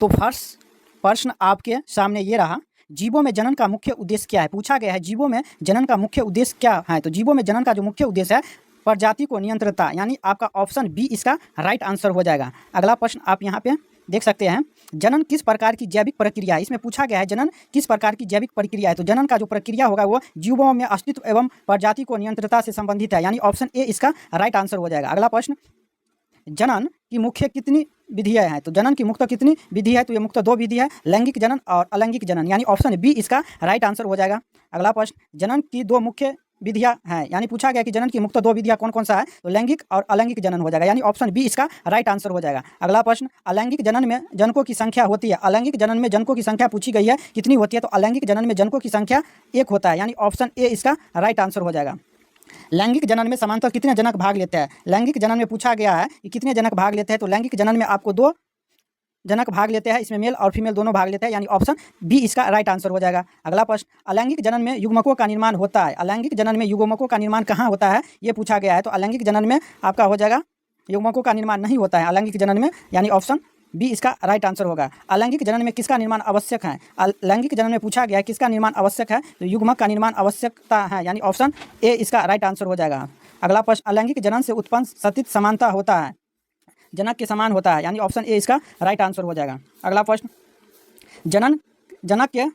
तो फर्स्ट प्रश्न आपके सामने ये रहा, जीवों में जनन का मुख्य उद्देश्य क्या है। पूछा गया है जीवों में जनन का मुख्य उद्देश्य क्या है। तो जीवों में जनन का जो मुख्य उद्देश्य है प्रजाति को नियंत्रणता, यानी आपका ऑप्शन बी इसका राइट आंसर हो जाएगा। अगला प्रश्न आप यहाँ पे देख सकते हैं, जनन किस प्रकार की जैविक प्रक्रिया है। इसमें पूछा गया है जनन किस प्रकार की जैविक प्रक्रिया है। तो जनन का जो प्रक्रिया होगा वो जीवों में अस्तित्व एवं प्रजाति को नियंत्रणता से संबंधित है, यानी ऑप्शन ए इसका राइट आंसर हो जाएगा। अगला प्रश्न, जनन की मुख्य कितनी विधियाँ हैं। तो जनन की मुख्य कितनी विधि है। तो ये मुख्य दो विधि है, लैंगिक जनन और अलैंगिक जनन, यानी ऑप्शन बी इसका राइट आंसर हो जाएगा। अगला प्रश्न, जनन की दो मुख्य विधियाँ हैं, यानी पूछा गया कि जनन की मुख्य दो विधियाँ कौन कौन सा है। तो लैंगिक और अलैंगिक जनन हो जाएगा, यानी ऑप्शन बी इसका राइट आंसर हो जाएगा। अगला प्रश्न, अलैंगिक जनन में जनकों की संख्या होती है। अलैंगिक जनन में जनकों की संख्या पूछी गई है कितनी होती है। तो अलैंगिक जनन में जनकों की संख्या एक होता है, यानी ऑप्शन ए इसका राइट आंसर हो जाएगा। लैंगिक जनन में समानतः कितने जनक भाग लेते हैं। लैंगिक जनन में पूछा गया है कि कितने जनक भाग लेते हैं। तो लैंगिक जनन में आपको दो जनक भाग लेते हैं, इसमें मेल और फीमेल दोनों भाग लेते हैं, यानी ऑप्शन बी इसका राइट आंसर हो जाएगा। अगला प्रश्न, अलैंगिक जनन में युग्मकों का निर्माण होता है। अलैंगिक जनन में युग्मकों का निर्माण कहाँ होता है, ये पूछा गया है। तो अलैंगिक जनन में आपका हो जाएगा युग्मकों का निर्माण नहीं होता है अलैंगिक जनन में, यानी ऑप्शन बी इसका राइट आंसर होगा। अलैंगिक जनन में किसका निर्माण आवश्यक है। अलैंगिक जनन में पूछा गया है किसका निर्माण आवश्यक है। तो युग्मक का निर्माण आवश्यकता है, यानी ऑप्शन ए इसका राइट आंसर हो जाएगा। अगला प्रश्न, अलैंगिक जनन से उत्पन्न सतित समानता होता है, जनक के समान होता है, यानी ऑप्शन ए इसका राइट आंसर हो जाएगा। अगला प्रश्न, जनक के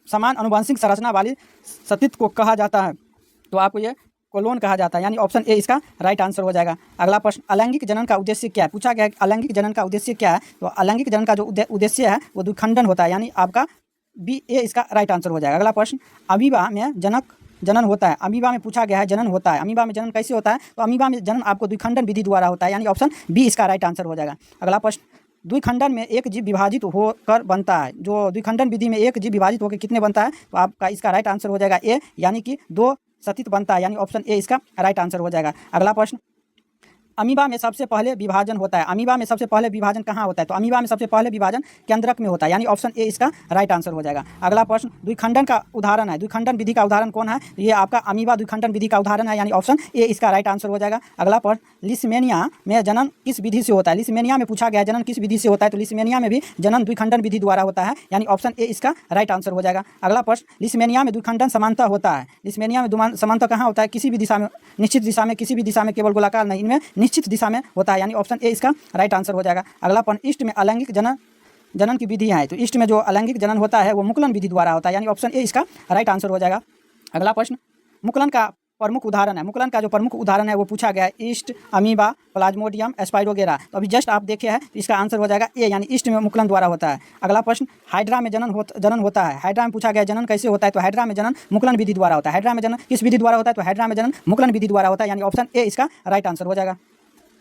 समान अनुवंशिक संरचना वाली सतित को कहा जाता है। तो आपको ये कोलोन कहा जाता है, यानी ऑप्शन ए इसका राइट आंसर हो जाएगा। अगला प्रश्न, अलैंगिक जनन का उद्देश्य क्या है। पूछा गया है अलैंगिक जनन का उद्देश्य क्या है। तो अलैंगिक जनन का जो उद्देश्य है वो द्विखंडन होता है, यानी आपका बी ए इसका राइट आंसर हो जाएगा। अगला प्रश्न, अमीबा में जनन होता है। अमीबा में पूछा गया है जनन होता है, अमीबा में जनन कैसे होता है। तो अमीबा में जनन आपको द्विखंडन विधि द्वारा होता है, यानी ऑप्शन बी इसका राइट आंसर हो जाएगा। अगला प्रश्न, द्विखंडन में एक जीव विभाजित होकर बनता है। जो द्विखंडन विधि में एक जीव विभाजित होकर कितने बनता है। तो आपका इसका राइट आंसर हो जाएगा ए, यानी कि दो सतित बनता है, यानी ऑप्शन ए इसका राइट आंसर हो जाएगा। अगला प्रश्न, अमीबा में सबसे पहले विभाजन होता है। अमीबा में सबसे पहले विभाजन कहाँ होता है। तो अमीबा में सबसे पहले विभाजन केंद्रक में होता है, यानी ऑप्शन ए इसका राइट आंसर हो जाएगा। अगला प्रश्न, द्विखंडन का उदाहरण है। द्विखंडन विधि का उदाहरण कौन है। ये आपका अमीबा द्विखंडन विधि का उदाहरण है, यानी ऑप्शन ए इसका राइट आंसर हो जाएगा। अगला प्रश्न, लिस्मेनिया में जनन किस विधि से होता है। लिस्मेनिया में पूछा गया जनन किस विधि से होता है। तो लिस्मेनिया में भी जनन द्विखंडन विधि द्वारा होता है, यानी ऑप्शन ए इसका राइट आंसर हो जाएगा। अगला प्रश्न, लिस्मेनिया में द्विखंडन समानता होता है। लिस्मेनिया में समानता कहाँ होता है। किसी भी दिशा में, निश्चित दिशा में, किसी भी दिशा में, केवल गोलाकार नहीं, इनमें निश्चित दिशा में होता है, यानी ऑप्शन ए इसका राइट आंसर हो जाएगा। अगला प्रश्न, ईस्ट में अलैंगिक जनन की विधि है। तो ईस्ट में जो अलैंगिक जनन होता है वो मुकुलन विधि द्वारा होता है, यानी ऑप्शन ए इसका राइट आंसर हो जाएगा। अगला प्रश्न, मुकुलन का प्रमुख उदाहरण है। मुकुलन का जो प्रमुख उदाहरण है वो पूछा गया है ईस्ट, अमीबा, प्लाज्मोडियम, स्पाइरोगेरा। तो अभी जस्ट आप देखे हैं, तो इसका आंसर हो जाएगा ए, यानी ईस्ट में मुकुलन द्वारा होता है। अगला प्रश्न, हाइड्रा में जनन होता है। हाइड्रा में पूछा गया जनन कैसे होता है। तो हाइड्रा में जनन मुकुलन विधि द्वारा होता है। हाइड्रा में जनन किस विधि द्वारा होता है। तो हाइड्रा में जनन मुकुलन विधि द्वारा होता है, यानी ऑप्शन ए इसका राइट आंसर हो जाएगा।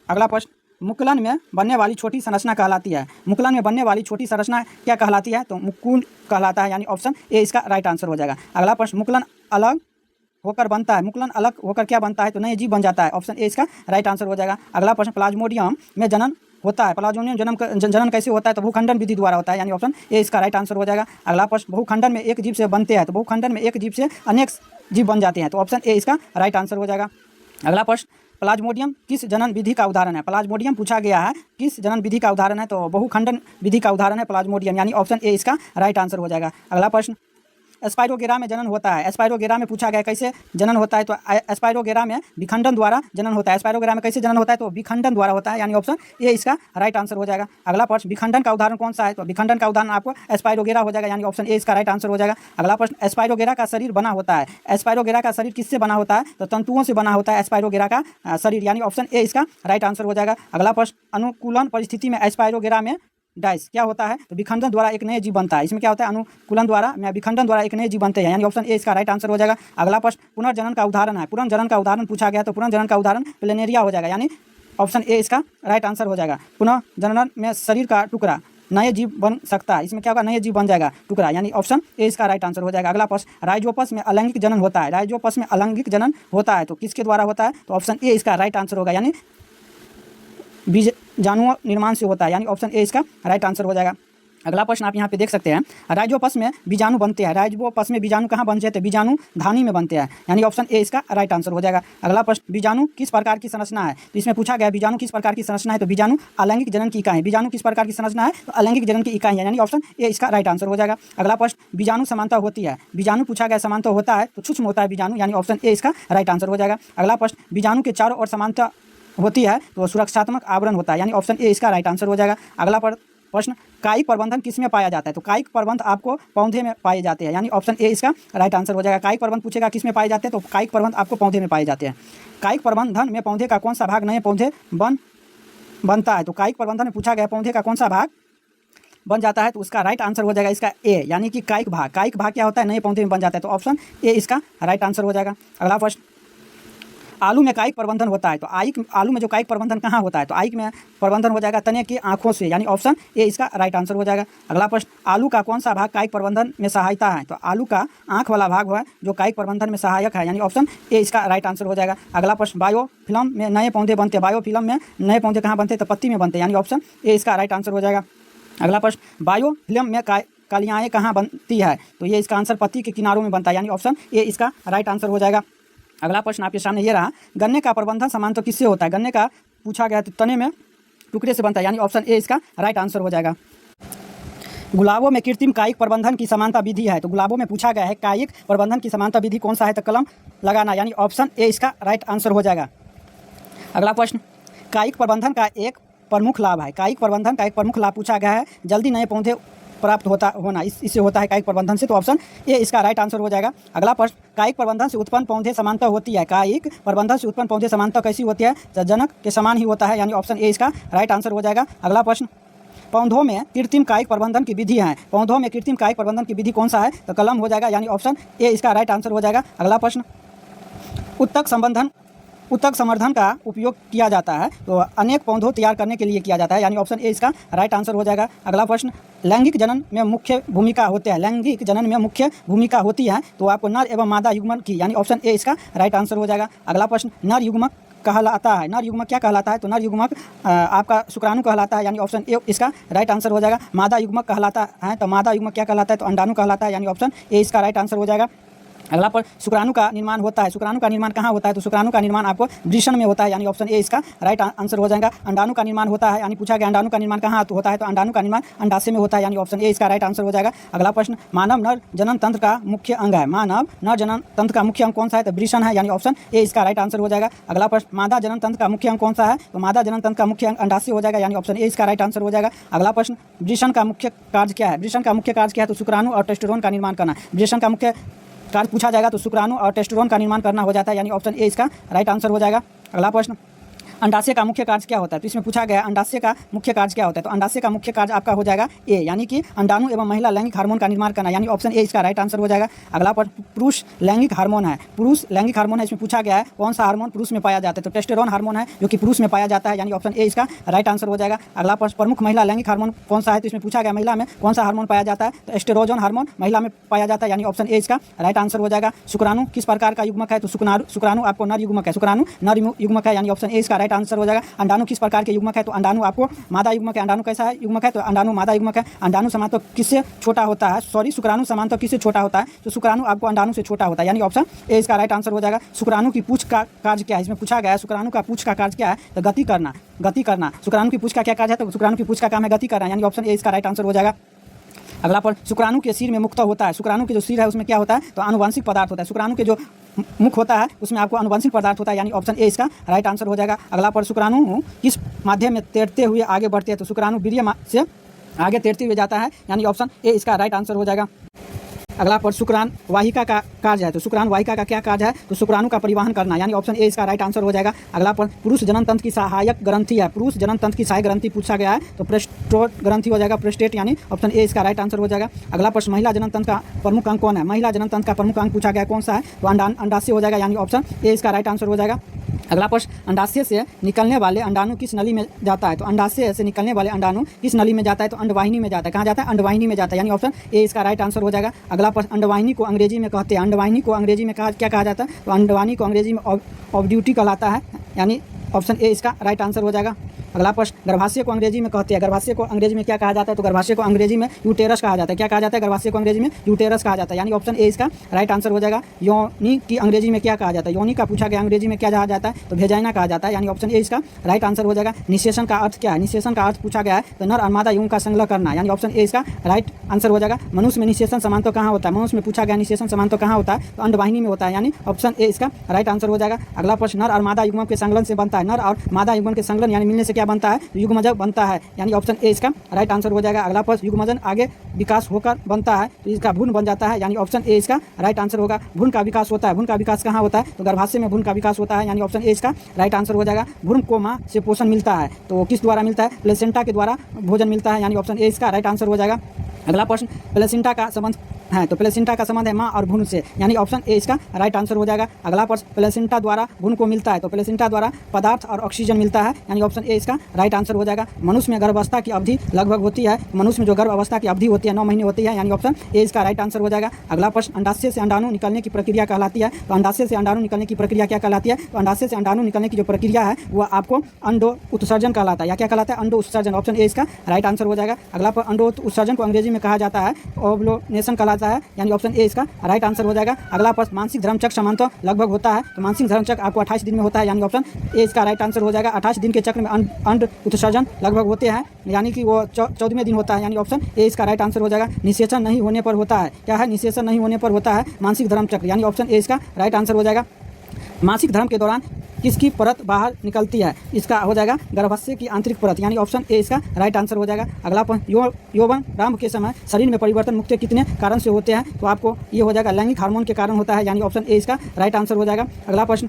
अगला प्रश्न, मुकुलन में बनने वाली छोटी संरचना कहलाती है। मुकुलन में बनने वाली छोटी संरचना क्या कहलाती है। तो मुकुल कहलाता है, यानी ऑप्शन ए इसका राइट आंसर हो जाएगा। अगला प्रश्न, मुकुलन अलग होकर बनता है। मुकुलन अलग होकर क्या बनता है। तो नए जीव बन जाता है, ऑप्शन ए इसका राइट आंसर हो जाएगा। अगला प्रश्न, प्लाज्मोडियम में जनन होता है। प्लाज्मोडियम जनन कैसे होता है। तो भूखंडन विधि द्वारा होता है, यानी ऑप्शन ए इसका राइट आंसर हो जाएगा। अगला प्रश्न, बहुखंडन में एक जीव से बनते हैं। तो बहुखंडन में एक जीव से अनेक जीव बन जाते हैं, तो ऑप्शन ए इसका राइट आंसर हो जाएगा। अगला प्रश्न, प्लाज्मोडियम किस जनन विधि का उदाहरण है। प्लाज्मोडियम पूछा गया है किस जनन विधि का उदाहरण है। तो बहुखंडन विधि का उदाहरण है प्लाज्मोडियम, यानी ऑप्शन ए इसका राइट आंसर हो जाएगा। अगला प्रश्न, स्पाइरोगेरा में जनन होता है। स्पाइरोगेरा में पूछा गया कैसे जनन होता है। तो स्पाइरोगेरा में विखंडन द्वारा जनन होता है। स्पाइरोगेरा में कैसे जनन होता है। तो विखंडन द्वारा होता है, यानी ऑप्शन ए इसका राइट आंसर हो जाएगा। अगला प्रश्न, विखंडन का उदाहरण कौन सा है। तो विखंडन का उदाहरण आपको स्पाइरोगेरा हो जाएगा, यानी ऑप्शन ए इसका राइट आंसर हो जाएगा। अगला प्रश्न, स्पाइरोगेरा का शरीर बना होता है। स्पाइरोगेरा का शरीर किससे बना होता है। तो तंतुओं से बना होता है स्पाइरोगेरा का शरीर, यानी ऑप्शन ए इसका राइट आंसर हो जाएगा। अगला प्रश्न, अनुकूलन परिस्थिति में स्पाइरोगेरा में डाइस क्या होता है। तो विखंडन द्वारा एक नए जीव बनता है। इसमें क्या होता है, अनुकूलन द्वारा या विखंडन द्वारा एक नए जीव बनते हैं, यानी ऑप्शन ए इसका राइट आंसर हो जाएगा। अगला प्रश्न, पुनर्जनन का उदाहरण है। पुनर्जनन का उदाहरण पूछा गया, तो पुनर्जनन का उदाहरण प्लेनेरिया हो जाएगा, यानी ऑप्शन ए इसका राइट आंसर हो जाएगा। पुनर्जनन में शरीर का टुकड़ा नए जीव बन सकता है। इसमें क्या होगा, नए जीव बन जाएगा टुकड़ा, यानी ऑप्शन ए इसका राइट आंसर हो जाएगा। अगला प्रश्न, राइजोपस में अलैंगिक जनन होता है। राइजोपस में अलैंगिक जनन होता है, तो किसके द्वारा होता है। तो ऑप्शन ए इसका राइट आंसर होगा, यानी बीजाणुओं निर्माण से होता है, यानी ऑप्शन ए इसका राइट आंसर हो जाएगा। अगला प्रश्न आप यहाँ पे देख सकते हैं, राइजोपस में बीजाणु बनते हैं। राइजोपस में बीजाणु कहाँ बनते हैं? तो बीजाणु धानी में बनते हैं, यानी ऑप्शन ए इसका राइट आंसर हो जाएगा। अगला प्रश्न, बीजाणु किस प्रकार की संरचना है? तो इसमें पूछा गया बीजाणु किस प्रकार की संरचना है, तो बीजाणु अलैंगिक जनन की इकाई है। बीजाणु किस प्रकार की संरचना है? तो अलैंगिक जनन की इकाई है, यानी ऑप्शन ए इसका राइट आंसर हो जाएगा। अगला प्रश्न, बीजाणु समानता होती है। बीजाणु पूछा गया समानता होता है तो सूक्ष्म होता है बीजाणु, यानी ऑप्शन ए इसका राइट आंसर हो जाएगा। अगला प्रश्न, बीजाणु के चारों ओर समानता होती है तो सुरक्षात्मक आवरण होता है, यानी ऑप्शन ए इसका राइट आंसर हो जाएगा। अगला प्रश्न, कायिक प्रबंधन किस में पाया जाता है? तो कायिक प्रबंध आपको पौधे में पाए जाते हैं, यानी ऑप्शन ए इसका राइट आंसर हो जाएगा। कायिक प्रबंध पूछेगा किस में पाए जाते हैं, तो कायिक प्रबंध आपको पौधे में पाए जाते हैं। कायिक प्रबंधन में पौधे का कौन सा भाग नए पौधे बनता है? तो कायिक प्रबंधन में पूछा गया पौधे का कौन सा भाग बन जाता है, तो उसका राइट आंसर हो जाएगा इसका ए, यानी कि कायिक भाग। कायिक भाग क्या होता है? नए पौधे में बन जाता है, तो ऑप्शन ए इसका राइट आंसर हो जाएगा। अगला प्रश्न, आलू में कायिक प्रबंधन होता है तो आलू में जो कायिक प्रबंधन कहाँ होता है? तो आयिक में प्रबंधन हो जाएगा तने की आंखों से, यानी ऑप्शन ए इसका राइट आंसर हो जाएगा। अगला प्रश्न, आलू का कौन सा भाग कायिक प्रबंधन में सहायता है? तो आलू का आंख वाला भाग है जो कायिक प्रबंधन में सहायक है, यानी ऑप्शन ए इसका राइट आंसर हो जाएगा। अगला प्रश्न, बायोफिल्म में नए पौधे बनते हैं। बायोफिल्म में नए पौधे कहाँ बनते हैं? तो पत्ती में बनते हैं, यानी ऑप्शन ए इसका राइट आंसर हो जाएगा। अगला प्रश्न, बायोफिल्म में कलियाएँ कहाँ बनती है? तो ये इसका आंसर पत्ती के किनारों में बनता है, यानी ऑप्शन ए इसका राइट आंसर हो जाएगा। अगला प्रश्न आपके सामने ये रहा, गन्ने का प्रबंधन समानता किससे होता है? गन्ने का पूछा गया तो तने में टुकड़े से बनता है, यानी ऑप्शन ए इसका राइट आंसर हो जाएगा। गुलाबों में कृत्रिम कायिक प्रबंधन की समानता विधि है, तो गुलाबों में पूछा गया है कायिक प्रबंधन की समानता विधि कौन सा है? तो कलम लगाना, यानी ऑप्शन ए इसका राइट आंसर हो जाएगा। अगला प्रश्न, कायिक प्रबंधन का एक प्रमुख लाभ है। कायिक प्रबंधन का एक प्रमुख लाभ पूछा गया है जल्दी नए पौधे प्राप्त होना इससे होता है कायिक प्रबंधन से, तो ऑप्शन ए इसका राइट आंसर हो जाएगा। अगला प्रश्न, कायिक प्रबंधन से उत्पन्न पौधे समानता होती है। कायिक प्रबंधन से उत्पन्न पौधे समानता कैसी होती है? तो जनक के समान ही होता है, यानी ऑप्शन ए इसका राइट आंसर हो जाएगा। अगला प्रश्न, पौधों में कृत्रिम कायिक प्रबंधन की विधि है। पौधों में कृत्रिम कायिक प्रबंधन की विधि कौन सा है? तो कलम हो जाएगा, यानी ऑप्शन ए इसका राइट आंसर हो जाएगा। अगला प्रश्न, उत्तक संवर्धन का उपयोग किया जाता है तो अनेक पौधों तैयार करने के लिए किया जाता है, यानी ऑप्शन ए इसका राइट आंसर हो जाएगा। अगला प्रश्न, लैंगिक जनन में मुख्य भूमिका होती है। लैंगिक जनन में मुख्य भूमिका होती है तो आपको नर एवं मादा युग्मक की, यानी ऑप्शन ए इसका राइट आंसर हो जाएगा। अगला प्रश्न, नर युग्मक कहलाता है। नर युग्मक क्या कहलाता है? तो नर युग्मक आपका शुक्राणु कहलाता है, यानी ऑप्शन ए इसका राइट आंसर हो जाएगा। मादा युग्मक कहलाता है तो मादा युग्मक क्या कहलाता है? तो अंडाणु कहलाता है, यानी ऑप्शन ए इसका राइट आंसर हो जाएगा। अगला पर शुक्राणु का निर्माण होता है। शुक्राणु का निर्माण कहाँ होता है? तो शुक्राणु का निर्माण आपको वृषण में होता है, यानी ऑप्शन ए इसका राइट आंसर हो जाएगा। अंडाणु का निर्माण होता है, यानी पूछा गया अंडाणु का निर्माण कहाँ होता है? तो अंडाणु का निर्माण अंडाशय में होता है, यानी ऑप्शन ए इसका राइट आंसर हो जाएगा। अगला प्रश्न, मानव नर जनन तंत्र का मुख्य अंग है। मानव नर जनन तंत्र का मुख्य अंग कौन सा है? तो वृषण है, यानी ऑप्शन ए इसका राइट आंसर हो जाएगा। अगला प्रश्न, मादा जनन तंत्र का मुख्य अंग कौन सा है? तो मादा जनन तंत्र का मुख्य अंग अंडाशय हो जाएगा, यानी ऑप्शन ए इसका राइट आंसर हो जाएगा। अगला प्रश्न, वृषण का मुख्य कार्य क्या है? वृषण का मुख्य कार्य क्या है? तो शुक्राणु और टेस्टोस्टेरोन का निर्माण करना। वृषण का मुख्य कार्य पूछा जाएगा तो शुक्राणु और टेस्टोस्टेरोन का निर्माण करना हो जाता है, यानी ऑप्शन ए इसका राइट आंसर हो जाएगा। अगला प्रश्न, अंडाशय का मुख्य कार्य क्या होता है? तो इसमें पूछा गया अंडाशय का मुख्य कार्य क्या होता है? तो अंडाशय का मुख्य कार्य आपका हो जाएगा ए, यानी कि अंडाणु एवं महिला लैंगिक हार्मोन का निर्माण करना, यानी ऑप्शन ए इसका राइट आंसर हो जाएगा। अगला प्रश्न, पुरुष लैंगिक हार्मोन है। पुरुष लैंगिक हार्मोन है, इसमें पूछा गया है कौन सा हार्मोन पुरुष में पाया जाता है? तो टेस्टोस्टेरोन हार्मोन है जो कि पुरुष में पाया जाता है, यानी ऑप्शन ए इसका राइट आंसर हो जाएगा। अगला प्रश्न, प्रमुख महिला लैंगिक हार्मोन कौन सा है? तो इसमें पूछा गया महिला में कौन सा हार्मोन पाया जाता है? तो एस्ट्रोजन हार्मोन महिला में पाया जाता है, यानी ऑप्शन ए इसका राइट आंसर हो जाएगा। शुक्राणु किस प्रकार का युग्मक है? तो शुक्राणु आपको नर युग्मक है। शुक्राणु नर युग्मक है, यानी ऑप्शन ए इसका राइट आंसर हो जाएगा। अंडाणु किस प्रकार के युग्मक है? तो अंडाणु आपको मादा युग्मक है। अंडाणु कैसा है युग्मक है? तो अंडाणु मादा युग्मक है। अंडाणु समानता किससे छोटा होता है? शुक्राणु समानता किससे छोटा होता है? तो शुक्राणु आपको अंडाणु से छोटा होता है, यानी ऑप्शन ए इसका राइट आंसर हो जाएगा। शुक्राणु की पूंछ का कार्य क्या है? इसमें पूछा गया है शुक्राणु का पूंछ का कार्य क्या है? तो गति करना। शुक्राणु की पूंछ का क्या कार्य है? तो शुक्राणु की पूंछ का काम है गति करना, यानी ऑप्शन ए इसका राइट आंसर हो जाएगा। अगला पर शुक्राणु के सिर में मुक्त होता है। शुक्राणु के जो सिर है उसमें क्या होता है? तो आनुवंशिक पदार्थ होता है। शुक्राणु के जो मुख होता है उसमें आपको आनुवंशिक पदार्थ होता है, यानी ऑप्शन ए इसका राइट आंसर हो जाएगा। अगला पर शुक्राणु किस माध्यम में तैरते हुए आगे बढ़ते हैं? तो शुक्राणु वीर्य से आगे तैरते हुए जाता है, यानी ऑप्शन ए इसका राइट आंसर हो जाएगा। अगला पर शुक्राणु वाहिका का कार्य है। तो शुक्राणु वाहिका का क्या कार्य है? तो शुक्राणु का परिवहन करना, यानी ऑप्शन ए इसका राइट आंसर हो जाएगा। अगला पर पुरुष जनन तंत्र की सहायक ग्रंथि है। पुरुष जनन तंत्र की सहायक ग्रंथि पूछा गया है तो प्रोस्टेट ग्रंथि हो जाएगा, प्रोस्टेट, यानी ऑप्शन ए इसका राइट आंसर हो जाएगा। अगला प्रश्न, महिला जनन तंत्र का प्रमुख अंग कौन है? महिला जनन तंत्र का प्रमुख अंग पूछा गया कौन सा है? तो अंडाशय हो जाएगा, यानी ऑप्शन ए इसका राइट आंसर हो जाएगा। अगला प्रश्न, अंडाशय से निकलने वाले अंडाणु किस नली में जाता है? तो अंडाशय से निकलने वाले अंडाणु किस नली में जाता है? तो अंडवाहिनी में जाता है। कहाँ जाता है? अंडवाहिनी में जाता है, यानी ऑप्शन ए इसका राइट आंसर हो जाएगा। अगला प्रश्न, अंडवाहिनी को अंग्रेजी में कहते हैं। अंडवाहिनी को अंग्रेजी में क्या कहा जाता है? तो अंडवाहिनी को अंग्रेजी में ऑफ ड्यूटी कहलाता है, यानी ऑप्शन ए इसका राइट आंसर हो जाएगा। अगला प्रश्न, गर्भाशय को अंग्रेजी में कहते हैं, गर्भाशय को अंग्रेजी में क्या कहा जाता है? तो गर्भाशय को अंग्रेजी में यूटेरस कहा जाता है। क्या कहा जाता है? गर्भाशय को अंग्रेजी में यूटेरस कहा जाता है, यानी ऑप्शन ए इसका राइट आंसर हो जाएगा। योनि की अंग्रेजी में क्या कहा जाता है? योनि का पूछा गया अंग्रेजी में क्या कहा जाता है? तो वेजाइना कहा जाता है, यानी ऑप्शन ए इसका राइट आंसर हो जाएगा। निषेचन का अर्थ क्या है? निषेचन का अर्थ पूछा गया है तो नर और मादा युग्म का संलग्न करना, यानी ऑप्शन ए इसका राइट आंसर हो जाएगा। मनुष्य में निषेचन समान तो कहाँ होता है? मनुष्य में पूछा गया निषेचन समान तो कहाँ होता है? तो अंडवाहिनी में होता है, यानी ऑप्शन ए इसका राइट आंसर हो जाएगा। अगला प्रश्न, नर और मादा युग्म के संलग्न से बनता है, नर और मादा युग्म के संलग्न यानी मिलने से क्या बनता है? युग्मज बनता है, यानी ऑप्शन ए इसका राइट आंसर हो जाएगा। अगला प्रश्न, युग्मजन आगे विकास होकर बनता है तो इसका भ्रूण बन जाता है, यानी ऑप्शन ए इसका राइट आंसर होगा। भ्रूण का विकास होता है, भ्रूण का विकास कहाँ होता है? तो गर्भाशय में भ्रूण का विकास होता है, यानी ऑप्शन ए इसका राइट आंसर हो जाएगा। भ्रूण को माँ से पोषण मिलता है तो किस द्वारा मिलता है? प्लेसेंटा के द्वारा भोजन मिलता है, यानी ऑप्शन ए इसका राइट आंसर हो जाएगा। अगला प्रश्न, प्लेसेंटा का संबंध है तो प्लेसेंटा का संबंध है माँ और भ्रूण से, यानी ऑप्शन ए इसका राइट आंसर हो जाएगा। अगला प्रश्न, प्लेसेंटा द्वारा भ्रूण को मिलता है तो प्लेसेंटा द्वारा पदार्थ और ऑक्सीजन मिलता है, यानी ऑप्शन ए इसका राइट आंसर हो जाएगा। मनुष्य में गर्भावस्था की अवधि लगभग होती है, मनुष्य में जो गर्भ अवस्था की अवधि होती है 9 महीने होती है, यानी ऑप्शन ए इसका राइट आंसर हो जाएगा। अगला प्रश्न, अंडाशय से अंडाणु निकलने की प्रक्रिया कहलाती है तो अंडाशय से अंडाणु निकलने की प्रक्रिया क्या कहलाती है? तो अंडाशय से अंडाणु निकलने की जो प्रक्रिया है वह आपको अंडो उत्सर्जन कहलाता है, या क्या कहलाता है? अंडो उत्सर्जन, ऑप्शन ए इसका राइट आंसर हो जाएगा। अगला प्रश्न, अंडो उत्सर्जन को अंग्रेजी में कहा जाता है ओवुलेशन कहलाता है, यानी ऑप्शन ए इसका राइट आंसर हो जाएगा। अगला प्रश्न, मानसिक धर्मचक्र सामान्यतः लगभग होता है तो मानसिक धर्मचक्र आपको 28 दिन में होता है, यानी ऑप्शन ए इसका राइट आंसर हो जाएगा। 28 दिन के चक्र में अंड उत्सर्जन लगभग होते हैं, यानी कि वो 14वें दिन होता है, यानी ऑप्शन ए इसका राइट आंसर हो जाएगा। निषेचन नहीं होने पर होता है, क्या है? निषेचन नहीं होने पर होता है मानसिक धर्मचक्र, यानी ऑप्शन ए इसका राइट आंसर हो जाएगा। मासिक धर्म के दौरान किसकी परत बाहर निकलती है? इसका हो जाएगा गर्भाशय की आंतरिक परत, यानी ऑप्शन ए इसका राइट आंसर हो जाएगा। अगला प्रश्न, यौवन प्रारंभ के समय शरीर में परिवर्तन मुख्य कितने कारण से होते हैं? तो आपको ये हो जाएगा लैंगिक हार्मोन के कारण होता है, यानी ऑप्शन ए इसका राइट आंसर हो जाएगा। अगला प्रश्न,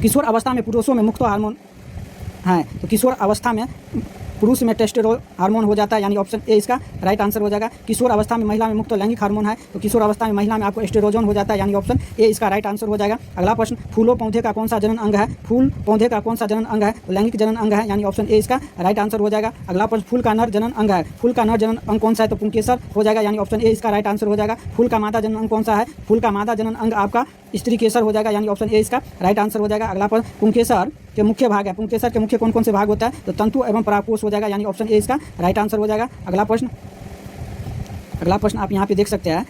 किशोर अवस्था में पुरुषों में मुक्त हार्मोन है तो किशोर अवस्था में पुरुष में टेस्टेरोन हार्मोन हो जाता है, यानी ऑप्शन ए इसका राइट आंसर हो जाएगा। किशोर अवस्था में महिला में मुक्त लैंगिक हार्मोन है तो किशोर अवस्था में महिला में आपको एस्ट्रोजन हो जाता है, यानी ऑप्शन ए इसका राइट आंसर हो जाएगा। अगला प्रश्न, फूलों पौधे का कौन सा जनन अंग है? फूल पौधे का कौन सा जनन अंग है? तो लैंगिक जनन अंग है, यानी ऑप्शन ए इसका राइट आंसर हो जाएगा। अगला प्रश्न, फूल का नर जनन अंग है, फूल का नर जनन अंग कौन सा है? तो पुंकेसर हो जाएगा, यानी ऑप्शन ए इसका राइट आंसर हो जाएगा। फूल का मादा जनन अंग कौन सा है? फूल का मादा जनन अंग आपका स्त्री केसर हो जाएगा, यानी ऑप्शन ए इसका राइट आंसर हो जाएगा। अगला प्रश्न, पुंकेसर के मुख्य भाग है, पुंकेसर के मुख्य कौन कौन से भाग होता है? तो तंतु एवं परागकोश हो जाएगा, यानी ऑप्शन ए इसका राइट आंसर हो जाएगा। अगला प्रश्न आप यहाँ पे देख सकते हैं,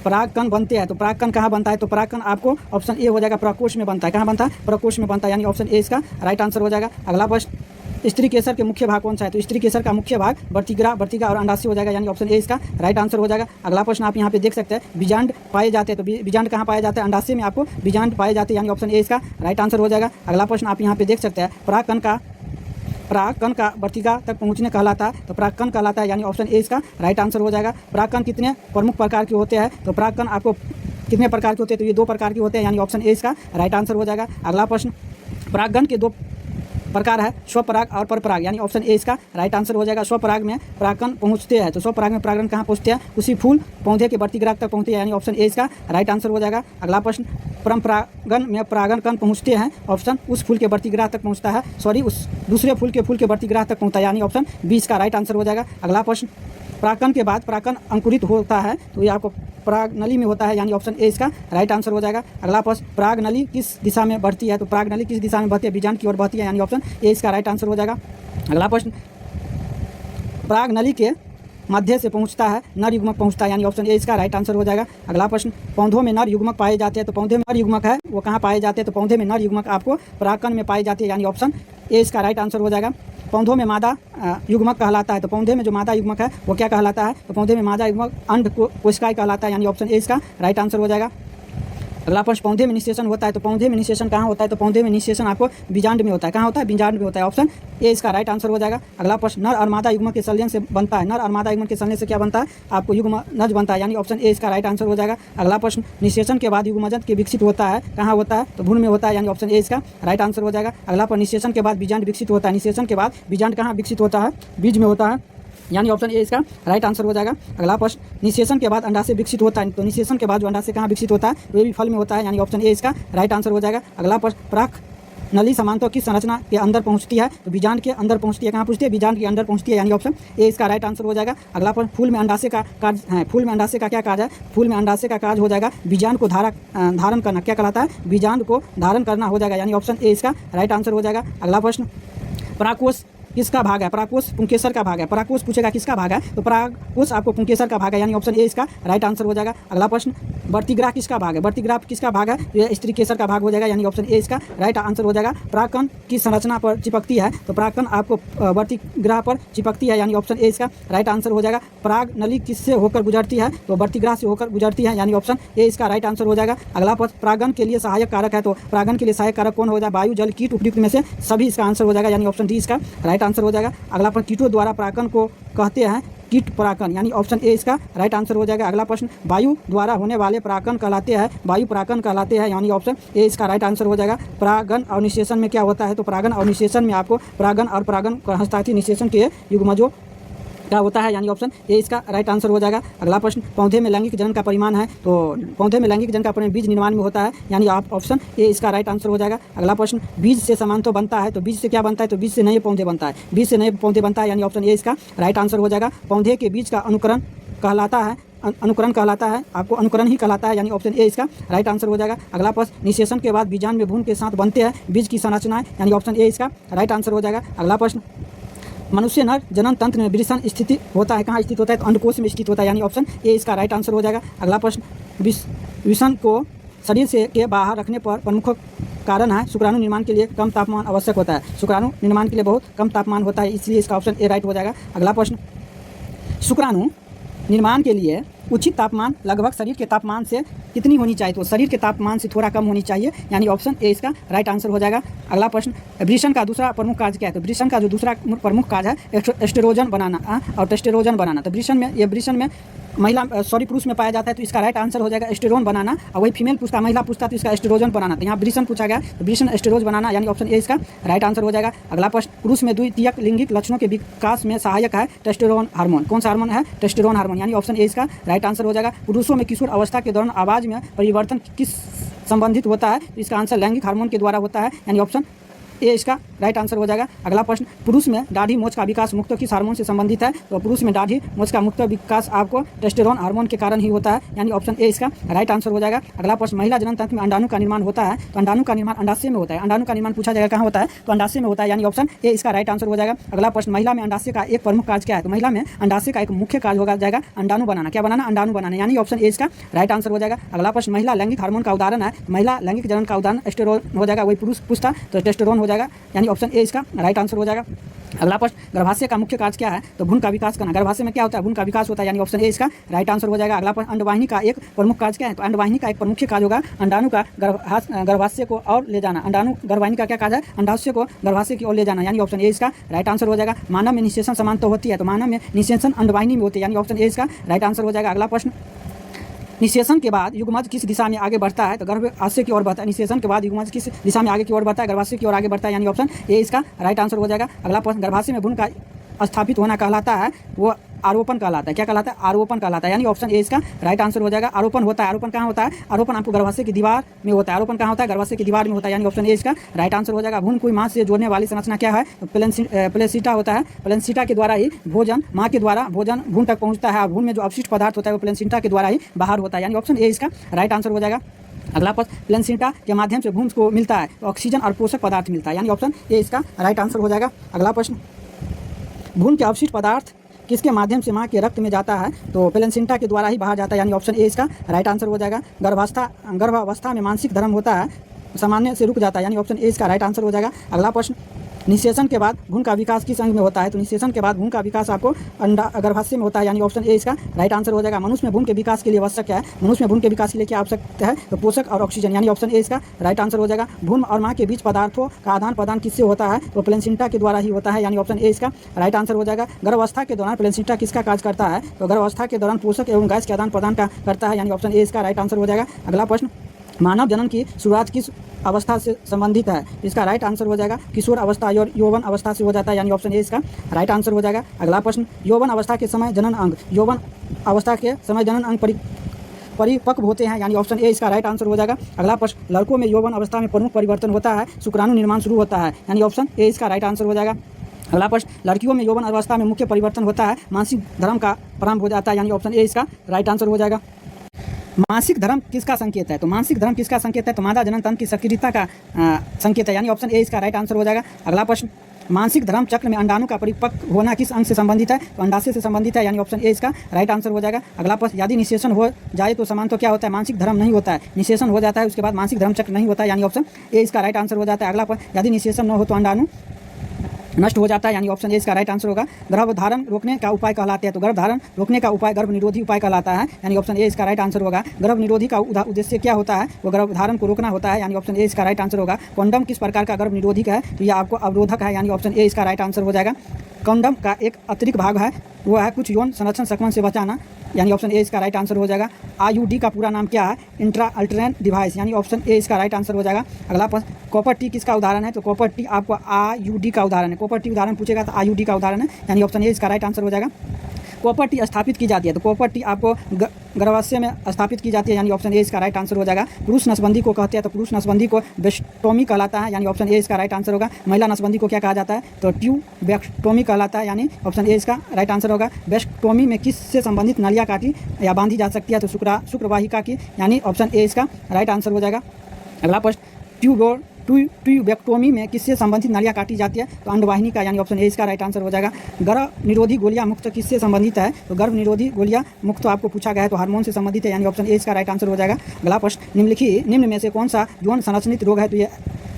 परागकण बनते हैं तो परागकण कहाँ बनता है? तो परागकण आपको ऑप्शन ए हो जाएगा प्रकोष्ठ में बनता है। कहाँ बनता है? प्रकोष्ठ में बनता है, यानी ऑप्शन ए इसका राइट आंसर हो जाएगा। अगला प्रश्न, स्त्री केसर के मुख्य भाग कौन सा है? तो स्त्री केसर का मुख्य भाग वर्तिका और अंडाशय हो जाएगा, यानी ऑप्शन ए इसका राइट आंसर हो जाएगा। अगला प्रश्न आप यहाँ पे देख सकते हैं, बीजांड पाए जाते हैं तो बीजांड कहाँ पाए जाते हैं? अंडाशय में आपको बीजांड पाए जाते हैं, यानी ऑप्शन ए इसका राइट आंसर हो जाएगा। अगला प्रश्न आप यहाँ पे देख सकते हैं, परागकण का वर्तिका तक पहुंचने कहलाता है तो परागकण कहलाता है, यानी ऑप्शन ए इसका राइट आंसर हो जाएगा। परागकण कितने प्रमुख प्रकार के होते हैं? तो परागकण आपको कितने प्रकार के होते हैं? तो ये 2 प्रकार के होते हैं, यानी ऑप्शन ए इसका राइट आंसर हो जाएगा। अगला प्रश्न, परागकण के 2 प्रकार है, स्वपराग और परपराग, यानी ऑप्शन ए इसका राइट आंसर हो जाएगा। स्वपराग में परागकण पहुंचते हैं तो स्वपराग में परागकण कहाँ पहुंचते हैं? उसी फूल पौधे के वर्तिग्राह तक पहुंचते हैं, यानी ऑप्शन ए इसका राइट आंसर हो जाएगा। अगला प्रश्न, परम्परागण में परागकण पहुंचते हैं, ऑप्शन उस फूल के वर्तिग्राह तक पहुंचता है, उस दूसरे फूल के वर्तिग्राह तक पहुंचता है, यानी ऑप्शन बी इसका राइट आंसर हो जाएगा। अगला प्रश्न, परागकण के बाद परागकण अंकुरित होता है तो ये आपको परागनली में होता है, यानी ऑप्शन ए इसका राइट आंसर हो जाएगा। अगला प्रश्न, परागनली किस दिशा में बढ़ती है? तो परागनली किस दिशा में बढ़ती है? बीजांड की ओर बढ़ती है, यानी ऑप्शन ए इसका राइट आंसर हो जाएगा। अगला प्रश्न, परागनली के मध्य से पहुंचता है नर युग्मक पहुंचता है, यानी ऑप्शन ए इसका राइट आंसर हो जाएगा। अगला प्रश्न, पौधों में नर युग्मक पाए जाते हैं तो पौधे में नर युग्मक है वो कहाँ पाए जाते हैं? तो पौधे में नर युग्मक आपको परागकण में पाए जाते हैं, यानी ऑप्शन ए इसका राइट आंसर हो जाएगा। पौधों में मादा युग्मक कहलाता है तो पौधे में जो मादा युग्मक है वो क्या कहलाता है? तो पौधे में मादा युग्मक अंड कोशिकाएं कहलाता है, यानी ऑप्शन ए इसका राइट आंसर हो जाएगा। अगला प्रश्न, पौधे में निषेचन होता है तो पौधे में निषेचन कहाँ होता है? तो पौधे में निषेचन आपको बीजांड में होता है। कहाँ होता है? बीजांड में होता है, ऑप्शन ए इसका राइट आंसर हो जाएगा। अगला प्रश्न, नर और मादा युग्मक के संलयन से बनता है, नर और मादा युग्मक के संलयन से क्या बनता है? आपको युग्मनज बनता है, यानी ऑप्शन ए इसका राइट आंसर हो जाएगा। अगला प्रश्न, निषेचन के बाद युग्मनज के विकसित होता है, कहाँ होता है? तो भ्रूण में होता है, यानी ऑप्शन ए इसका राइट आंसर हो जाएगा। अगला प्रश्न, निषेचन के बाद बीजांड विकसित होता है, निषेचन के बाद बीजांड कहाँ विकसित होता है? बीज में होता है, यानी ऑप्शन ए इसका राइट आंसर हो जाएगा। अगला प्रश्न, निषेचन के बाद अंडाशय विकसित होता है तो निषेचन के बाद जो अंडाशय कहाँ विकसित होता है? तो ये भी फल में होता है, यानी ऑप्शन ए इसका राइट आंसर हो जाएगा। अगला प्रश्न, परागनली सामान्यतः किस संरचना के अंदर पहुंचती है? तो बीजांड के अंदर पहुंचती है। कहाँ पहुंचती है? बीजांड के अंदर पहुंचती है, यानी ऑप्शन ए इसका राइट आंसर हो जाएगा। अगला प्रश्न, फूल में अंडाशय का कार्य है, फूल में अंडाशय का क्या कार्य है? फूल में अंडाशय का कार्य हो जाएगा बीजांड को धारण करना, क्या कहलाता है? बीजांड को धारण करना हो जाएगा, यानी ऑप्शन ए इसका राइट आंसर हो जाएगा। अगला प्रश्न, परागकोश किसका भाग है? परागकोश पुंकेसर का भाग है। परागकोश पूछेगा किसका भाग है, तो परागकोश आपको पुंकेसर का भाग है, यानी ऑप्शन ए इसका राइट आंसर हो जाएगा। अगला प्रश्न, वर्तिग्राह किसका भाग है? वर्तिग्राह किसका भाग है? तो यह स्त्रीकेसर का भाग हो जाएगा, यानी ऑप्शन ए इसका राइट आंसर हो जाएगा। परागकण की संरचना पर चिपकती है, तो परागकण आपको वर्तिग्राह पर चिपकती है, यानी ऑप्शन ए इसका राइट आंसर हो जाएगा। पराग नली किससे होकर गुजरती है? तो वर्तिग्राह से होकर गुजरती है, यानी ऑप्शन ए इसका राइट आंसर हो जाएगा। अगला प्रश्न, परागण के लिए सहायक कारक है, तो परागण के लिए सहायक कारक कौन हो जाएगा? वायु, जल, कीट, उपयुक्त में से सभी इसका आंसर हो जाएगा, यानी ऑप्शन डी इसका राइट आंसर हो जाएगा। अगला प्रश्न, कीटों द्वारा परागण को कहते हैं कीट परागण, यानी ऑप्शन ए इसका राइट आंसर हो जाएगा। अगला प्रश्न, वायु द्वारा होने वाले परागण कहलाते हैं, वायु परागण कहलाते हैं, यानी ऑप्शन ए इसका राइट आंसर हो जाएगा। परागण और निषेचन में क्या होता है? तो परागण और निषेचन में आपको परागण और परागण हस्ताक्षर निषेचन के युग्मजों क्या होता है, यानी ऑप्शन ए इसका राइट आंसर हो जाएगा। अगला प्रश्न, पौधे में लैंगिक जनन का परिमाण है, तो पौधे में लैंगिक जनन का परिमाण बीज निर्माण में होता है, यानी आप ऑप्शन ए इसका राइट आंसर हो जाएगा। अगला प्रश्न, बीज से समानत्व बनता है, तो बीज से क्या बनता है? तो बीज से नए पौधे बनता है, बीज से नए पौधे बनता है, यानी ऑप्शन ए इसका राइट आंसर हो जाएगा। पौधे के बीज का अनुकरण कहलाता है, अनुकरण कहलाता है, आपको अनुकरण ही कहलाता है, यानी ऑप्शन ए इसका राइट आंसर हो जाएगा। अगला प्रश्न, निषेचन के बाद बीजांड में भ्रूण के साथ बनते हैं बीज की संरचनाएं, यानी ऑप्शन ए इसका राइट आंसर हो जाएगा। अगला प्रश्न, मनुष्य नर जनन तंत्र में वृषण स्थिति होता है, कहाँ स्थित होता है? तो अंडकोश में स्थित होता है, यानी ऑप्शन ए इसका राइट आंसर हो जाएगा। अगला प्रश्न, वृषण को शरीर से के बाहर रखने पर प्रमुख कारण है शुक्राणु निर्माण के लिए कम तापमान आवश्यक होता है, शुक्राणु निर्माण के लिए बहुत कम तापमान होता है, इसलिए इसका ऑप्शन ए राइट हो जाएगा। अगला प्रश्न, शुक्राणु निर्माण के लिए उचित तापमान लगभग शरीर के तापमान से कितनी होनी चाहिए? तो शरीर के तापमान से थोड़ा कम होनी चाहिए, यानी ऑप्शन ए इसका राइट आंसर हो जाएगा। अगला प्रश्न, वृषण का दूसरा प्रमुख कार्य क्या है? तो वृषण का जो दूसरा प्रमुख कार्य है एस्ट्रोजन बनाना और टेस्टोस्टेरोन बनाना। तो वृषण में पुरुष में पाया जाता है, तो इसका राइट आंसर हो जाएगा एस्टेरोन बनाना, और वही फीमेल पूछता महिला पूछता तो इसका एस्टेरोजन बनाना। तो यहाँ वृषण पूछा गया, तो वृषण एस्टेरोज बनाना, यानी ऑप्शन ए इसका राइट आंसर हो जाएगा। अगला प्रश्न, पुरुष में द्वितीयक लैंगिक लक्षणों के विकास में सहायक है टेस्टोस्टेरोन हार्मोन, कौन सा हार्मोन है? टेस्टोस्टेरोन हार्मोन, यानी ऑप्शन ए इसका राइट आंसर हो जाएगा। पुरुषों में किशोर अवस्था के दौरान आवाज़ में परिवर्तन किस संबंधित होता है? तो इसका आंसर लैंगिक हार्मोन के द्वारा होता है, यानी ऑप्शन ए इसका राइट आंसर हो जाएगा। अगला प्रश्न, पुरुष में दाढ़ी मोछ का विकास मुक्त किस हार्मोन से संबंधित है? तो पुरुष में दाढ़ी मोछ का मुक्त विकास आपको टेस्टोस्टेरोन हार्मोन के कारण ही होता है, यानी ऑप्शन ए इसका राइट आंसर हो जाएगा। अगला प्रश्न, महिला जनन तंत्र में अंडाणु का निर्माण होता है, तो अंडाणु का निर्माण अंडाशय में होता है, अंडाणु का निर्माण पूछा जाएगा कहाँ होता है? तो अंडाशय में होता है, यानी ऑप्शन ए इसका राइट आंसर हो जाएगा। अगला प्रश्न, महिला में अंडाशय का एक प्रमुख कार्य क्या है? तो महिला में अंडाशय का एक मुख्य कार्य होगा जाएगा अंडाणु बनाना, क्या बनाना? अंडाणु बनाना, यानी ऑप्शन ए इसका राइट आंसर हो जाएगा। अगला प्रश्न, महिला लैंगिक हार्मोन का उदाहरण है, महिला लैंगिक जनन का उदाहरण एस्टेरोन हो जाएगा, वही पुरुष पूछता तो टेस्टोस्टेरोन हो जाएगा, यानी ऑप्शन ए इसका राइट आंसर हो जाएगा। अगला प्रश्न, गर्भाशय का मुख्य कार्य क्या है? तो भ्रूण का विकास करना, गर्भाशय में क्या होता है? भ्रूण का विकास होता है, यानी ऑप्शन ए इसका राइट आंसर हो जाएगा। अगला प्रश्न, अंडवाहिनी का एक प्रमुख कार्य क्या है? तो अंडवाहिनी का एक प्रमुख कार्य होगा अंडाणु का गर्भाशय को और ले जाना, अंडाणु गर्भाहिनी का क्या कार्य है? अंडाशय को गर्भाशय की ओर ले जाना, यानी ऑप्शन ए इसका राइट आंसर हो जाएगा। मानव में निषेचन समान तो होती है, तो मानव में निषेचन अंडवाहिनी में होती है, यानी ऑप्शन ए इसका राइट आंसर हो जाएगा। अगला प्रश्न, निषेचन के बाद युग्मज किस दिशा में आगे बढ़ता है? तो गर्भाशय की ओर बढ़ता है, निषेचन के बाद युग्मज किस दिशा में आगे की ओर बढ़ता है? गर्भाशय की ओर आगे बढ़ता है, यानी ऑप्शन ए इसका राइट आंसर हो जाएगा। अगला प्रश्न, गर्भाशय में भ्रूण का स्थापित होना कहलाता है, वो आरोपण कहलाता है, क्या कहलाता है? आरोपण कहलाता है, यानी ऑप्शन ए इसका राइट आंसर हो जाएगा। आरोपण होता है, आरोपण कहाँ होता है? आरोपण आपको गर्भाशय की दीवार में होता है, आरोपण कहाँ होता है? गर्भाशय की दीवार में होता है, यानी ऑप्शन ए इसका राइट आंसर हो जाएगा। भ्रूण कोई मां से जोड़ने वाली संरचना क्या है? तो प्लेसेंटा होता है, प्लेसेंटा के द्वारा ही भोजन, माँ के द्वारा भोजन भ्रूण तक पहुँचता है, और भ्रूण में जो अपशिष्ट पदार्थ होता है वो प्लेसेंटा के द्वारा ही बाहर होता है, यानी ऑप्शन ए इसका राइट आंसर हो जाएगा। अगला प्रश्न, प्लेसेंटा के माध्यम से भ्रूण को मिलता है तो ऑक्सीजन और पोषक पदार्थ मिलता है, यानी ऑप्शन ए इसका राइट आंसर हो जाएगा। अगला प्रश्न, भ्रूण के अपशिष्ट पदार्थ किसके माध्यम से माँ के रक्त में जाता है? तो प्लेसेंटा के द्वारा ही बाहर जाता है, यानी ऑप्शन ए इसका राइट आंसर हो जाएगा। गर्भावस्था में मानसिक धर्म होता है, सामान्य से रुक जाता है, यानी ऑप्शन ए इसका राइट आंसर हो जाएगा। अगला प्रश्न, निषेचन के बाद भ्रूण का विकास किस अंग में होता है? तो निषेचन के बाद भ्रूण का विकास आपको गर्भाशय में होता है, यानी ऑप्शन ए इसका राइट आंसर हो जाएगा। मनुष्य में भ्रूण के विकास के लिए आवश्यक है, मनुष्य में भ्रूण के विकास के लिए क्या आवश्यक है? तो पोषक और ऑक्सीजन, यानी ऑप्शन ए इसका राइट आंसर हो जाएगा। भ्रूण और माँ के बीच पदार्थों का आदान प्रदान किससे होता है? तो प्लेसेंटा के द्वारा ही होता है, यानी ऑप्शन ए इसका राइट आंसर हो जाएगा। गर्भावस्था के दौरान प्लेसेंटा किसका कार्य करता है? तो गर्भावस्था के दौरान पोषक एवं गैस के आदान प्रदान का करता है, यानी ऑप्शन ए इसका राइट आंसर हो जाएगा। अगला प्रश्न, मानव जनन की शुरुआत किस अवस्था से संबंधित है? इसका राइट आंसर हो जाएगा किशोर अवस्था और यौवन अवस्था से हो जाता है, यानी ऑप्शन ए इसका राइट आंसर हो जाएगा। अगला प्रश्न, यौवन अवस्था के समय जनन अंग, यौवन अवस्था के समय जनन अंग परिपक्व होते हैं, यानी ऑप्शन ए इसका राइट आंसर हो जाएगा। अगला प्रश्न, लड़कों में यौवन अवस्था में प्रमुख परिवर्तन होता है, शुक्राणु निर्माण शुरू होता है, यानी ऑप्शन ए इसका राइट आंसर हो जाएगा। अगला प्रश्न, लड़कियों में यौवन अवस्था में मुख्य परिवर्तन होता है, मानसिक धर्म का प्रारंभ हो जाता है, यानी ऑप्शन ए इसका राइट आंसर हो जाएगा। मासिक धर्म किसका संकेत है? तो मासिक धर्म किसका संकेत है? तो मादा जनन तंत्र की सक्रियता का संकेत है, यानी ऑप्शन ए इसका राइट आंसर हो जाएगा। अगला प्रश्न, मानसिक धर्म चक्र में अंडाणु का परिपक्व होना किस अंग से संबंधित है? तो अंडाशय से संबंधित है, यानी ऑप्शन ए इसका राइट आंसर हो जाएगा। अगला प्रश्न, यदि निषेचन हो जाए तो समान तो क्या होता है? मानसिक धर्म नहीं होता है। निषेचन हो जाता है उसके बाद मानसिक धर्म चक्र नहीं होता है, यानी ऑप्शन ए इसका राइट आंसर हो जाता है। अगला प्रश्न, यदि निषेचन न हो तो अंडाणु नष्ट हो जाता है, यानी ऑप्शन ए इसका राइट आंसर होगा। गर्भधारण रोकने का उपाय कहलाते हैं, तो गर्भधारण रोकने का उपाय गर्भ निरोधी उपाय कहलाता है, यानी ऑप्शन ए इसका राइट आंसर होगा। गर्भ निरोधी का उद्देश्य क्या होता है? वो गर्भधारण को रोकना होता है, यानी ऑप्शन ए इसका राइट आंसर होगा। कॉन्डम किस प्रकार का गर्भ निरोधी है? तो यह आपको अवरोधक है, यानी ऑप्शन ए इसका राइट आंसर हो जाएगा। कॉन्डम का एक अतिरिक्त भाग है, वो है कुछ यौन संरक्षण संक्रमण से बचाना, यानी ऑप्शन ए इसका राइट आंसर हो जाएगा। आईयूडी का पूरा नाम क्या है? इंट्रा अल्ट्रेन डिवाइस, यानी ऑप्शन ए इसका राइट आंसर हो जाएगा। अगला प्रश्न, कॉपर टी किसका उदाहरण है? तो कॉपर टी आपको आईयूडी का उदाहरण है। कॉपर टी उदाहरण पूछेगा तो आईयूडी का उदाहरण है, यानी ऑप्शन ए इसका राइट आंसर हो जाएगा। कॉपर टी स्थापित की जाती है, तो कॉपर टी आपको गर्भाशय में स्थापित की जाती है, यानी ऑप्शन ए इसका राइट आंसर हो जाएगा। पुरुष नसबंदी को कहते हैं, तो पुरुष नसबंदी को वेस्टोमी कहलाता है, यानी ऑप्शन ए इसका राइट आंसर होगा। महिला नसबंदी को क्या कहा जाता है? तो ट्यूबेक्टोमी कहलाता है, यानी ऑप्शन ए इसका राइट आंसर होगा। वेस्टोमी में किस से संबंधित नलियाँ काटी या बांधी जा सकती है? तो शुक्रवाहिका की, यानी ऑप्शन ए इसका राइट आंसर हो जाएगा। अगला प्रश्न, ट्यूबेक्टोमी में किससे संबंधित नलियाँ काटी जाती है? तो अंडवाहिनी का, यानी ऑप्शन ए इसका राइट आंसर हो जाएगा। गर्भ निरोधी गोलियां मुक्त किससे संबंधित है? तो गर्भ निरोधी गोलियां मुक्त तो आपको पूछा गया है, तो हार्मोन से संबंधित है, यानी ऑप्शन ए इसका राइट आंसर हो जाएगा। अगला प्रश्न, निम्न में से कौन सा यौन संरचनित रोग है? तो ये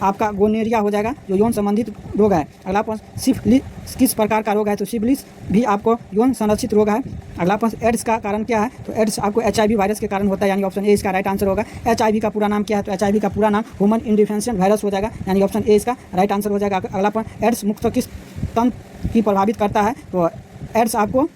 आपका गोनेरिया हो जाएगा, जो यौन संबंधित रोग है। अगला प्रश्न, सिफिलिस किस प्रकार का रोग है? तो सिफिलिस भी आपको यौन संरक्षित रोग है। अगला प्रश्न, एड्स का कारण क्या है? तो एड्स आपको HIV वायरस के कारण होता है, यानी ऑप्शन ए इसका राइट आंसर होगा। HIV का पूरा नाम क्या है? तो HIV का पूरा नाम ह्यूमन इन्फेक्शन वायरस हो जाएगा, यानी ऑप्शन ए इसका राइट आंसर हो जाएगा। अगला प्रश्न, एड्स मुक्त किस तंत्र की प्रभावित करता है? तो एड्स आपको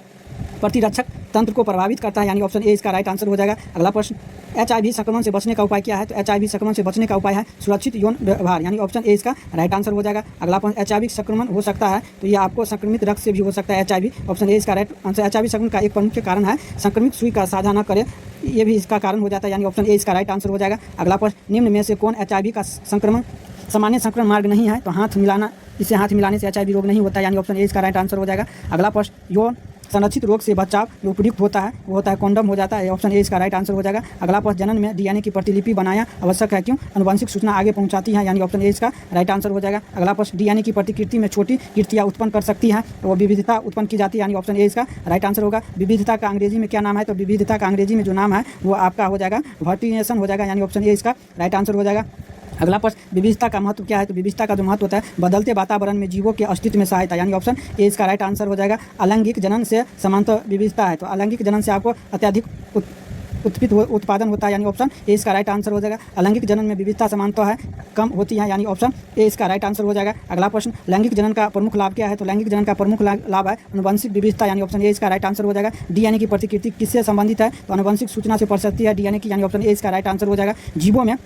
प्रतिरक्षक तंत्र को प्रभावित करता है, यानी ऑप्शन ए इसका राइट आंसर हो जाएगा। अगला प्रश्न, HIV संक्रमण से बचने का उपाय क्या है? तो HIV संक्रमण से बचने का उपाय है सुरक्षित यौन व्यवहार, यानी ऑप्शन ए इसका राइट आंसर हो जाएगा। अगला प्रश्न, HIV संक्रमण हो सकता है, तो ये आपको संक्रमित रक्त से भी हो सकता है HIV, ऑप्शन ए इसका राइट आंसर। HIV संक्रमण का एक प्रमुख कारण है संक्रमित सुई का साझा न करे, ये भी इसका कारण हो जाता है, यानी ऑप्शन ए इसका राइट आंसर हो जाएगा। अगला प्रश्न, निम्न में से कौन HIV का संक्रमण सामान्य संक्रमण मार्ग नहीं है? तो हाथ मिलाना, इससे हाथ मिलाने से HIV रोग नहीं होता है, यानी ऑप्शन ए इसका राइट आंसर हो जाएगा। अगला प्रश्न, यौन संरक्षित रोग से बचाव जो उपयुक्त होता है वो होता है कॉन्डम हो जाता है, ऑप्शन ए इसका राइट आंसर हो जाएगा। अगला प्रश्न, जनन में DNA की प्रतिलिपि बनाया आवश्यक है क्यों? आनुवंशिक सूचना आगे पहुंचाती है, यानी ऑप्शन ए इसका राइट आंसर हो जाएगा। अगला प्रश्न, DNA की प्रतिकृति में छोटी कीर्तियाँ उत्पन्न कर सकती है, तो वो विविधता उत्पन्न की जाती है, यानी ऑप्शन ए इसका राइट आंसर होगा। विविधता का अंग्रेजी में क्या नाम है? तो विविधता का अंग्रेजी में जो नाम है वो आपका हो जाएगा वर्टिनेशन हो जाएगा, यानी ऑप्शन ए इसका राइट आंसर हो जाएगा। अगला प्रश्न, विविधता का महत्व क्या है? तो विविधता का जो महत्व होता है बदलते वातावरण में जीवों के अस्तित्व में सहायता, यानी ऑप्शन ए इसका राइट आंसर हो जाएगा। अलैंगिक जनन से समांतर विविधता है, तो अलैंगिक जनन से आपको अत्यधिक उत्पादन होता है, यानी ऑप्शन ए इसका राइट आंसर हो जाएगा। अलैंगिक जनन में विविधता समानता है कम होती है, यानी ऑप्शन ए इसका राइट आंसर हो जाएगा। अगला प्रश्न, लैंगिक जनन का प्रमुख लाभ क्या है? तो लैंगिक जनन का प्रमुख लाभ है आनुवंशिक विविधता, यानी ऑप्शन ए इसका राइट आंसर हो जाएगा। DNA की प्रतिकृति किससे संबंधित है? तो आनुवंशिक सूचना से पढ़ सकती है DNA की, यानी ऑप्शन ए इसका राइट आंसर हो जाएगा। जीवों में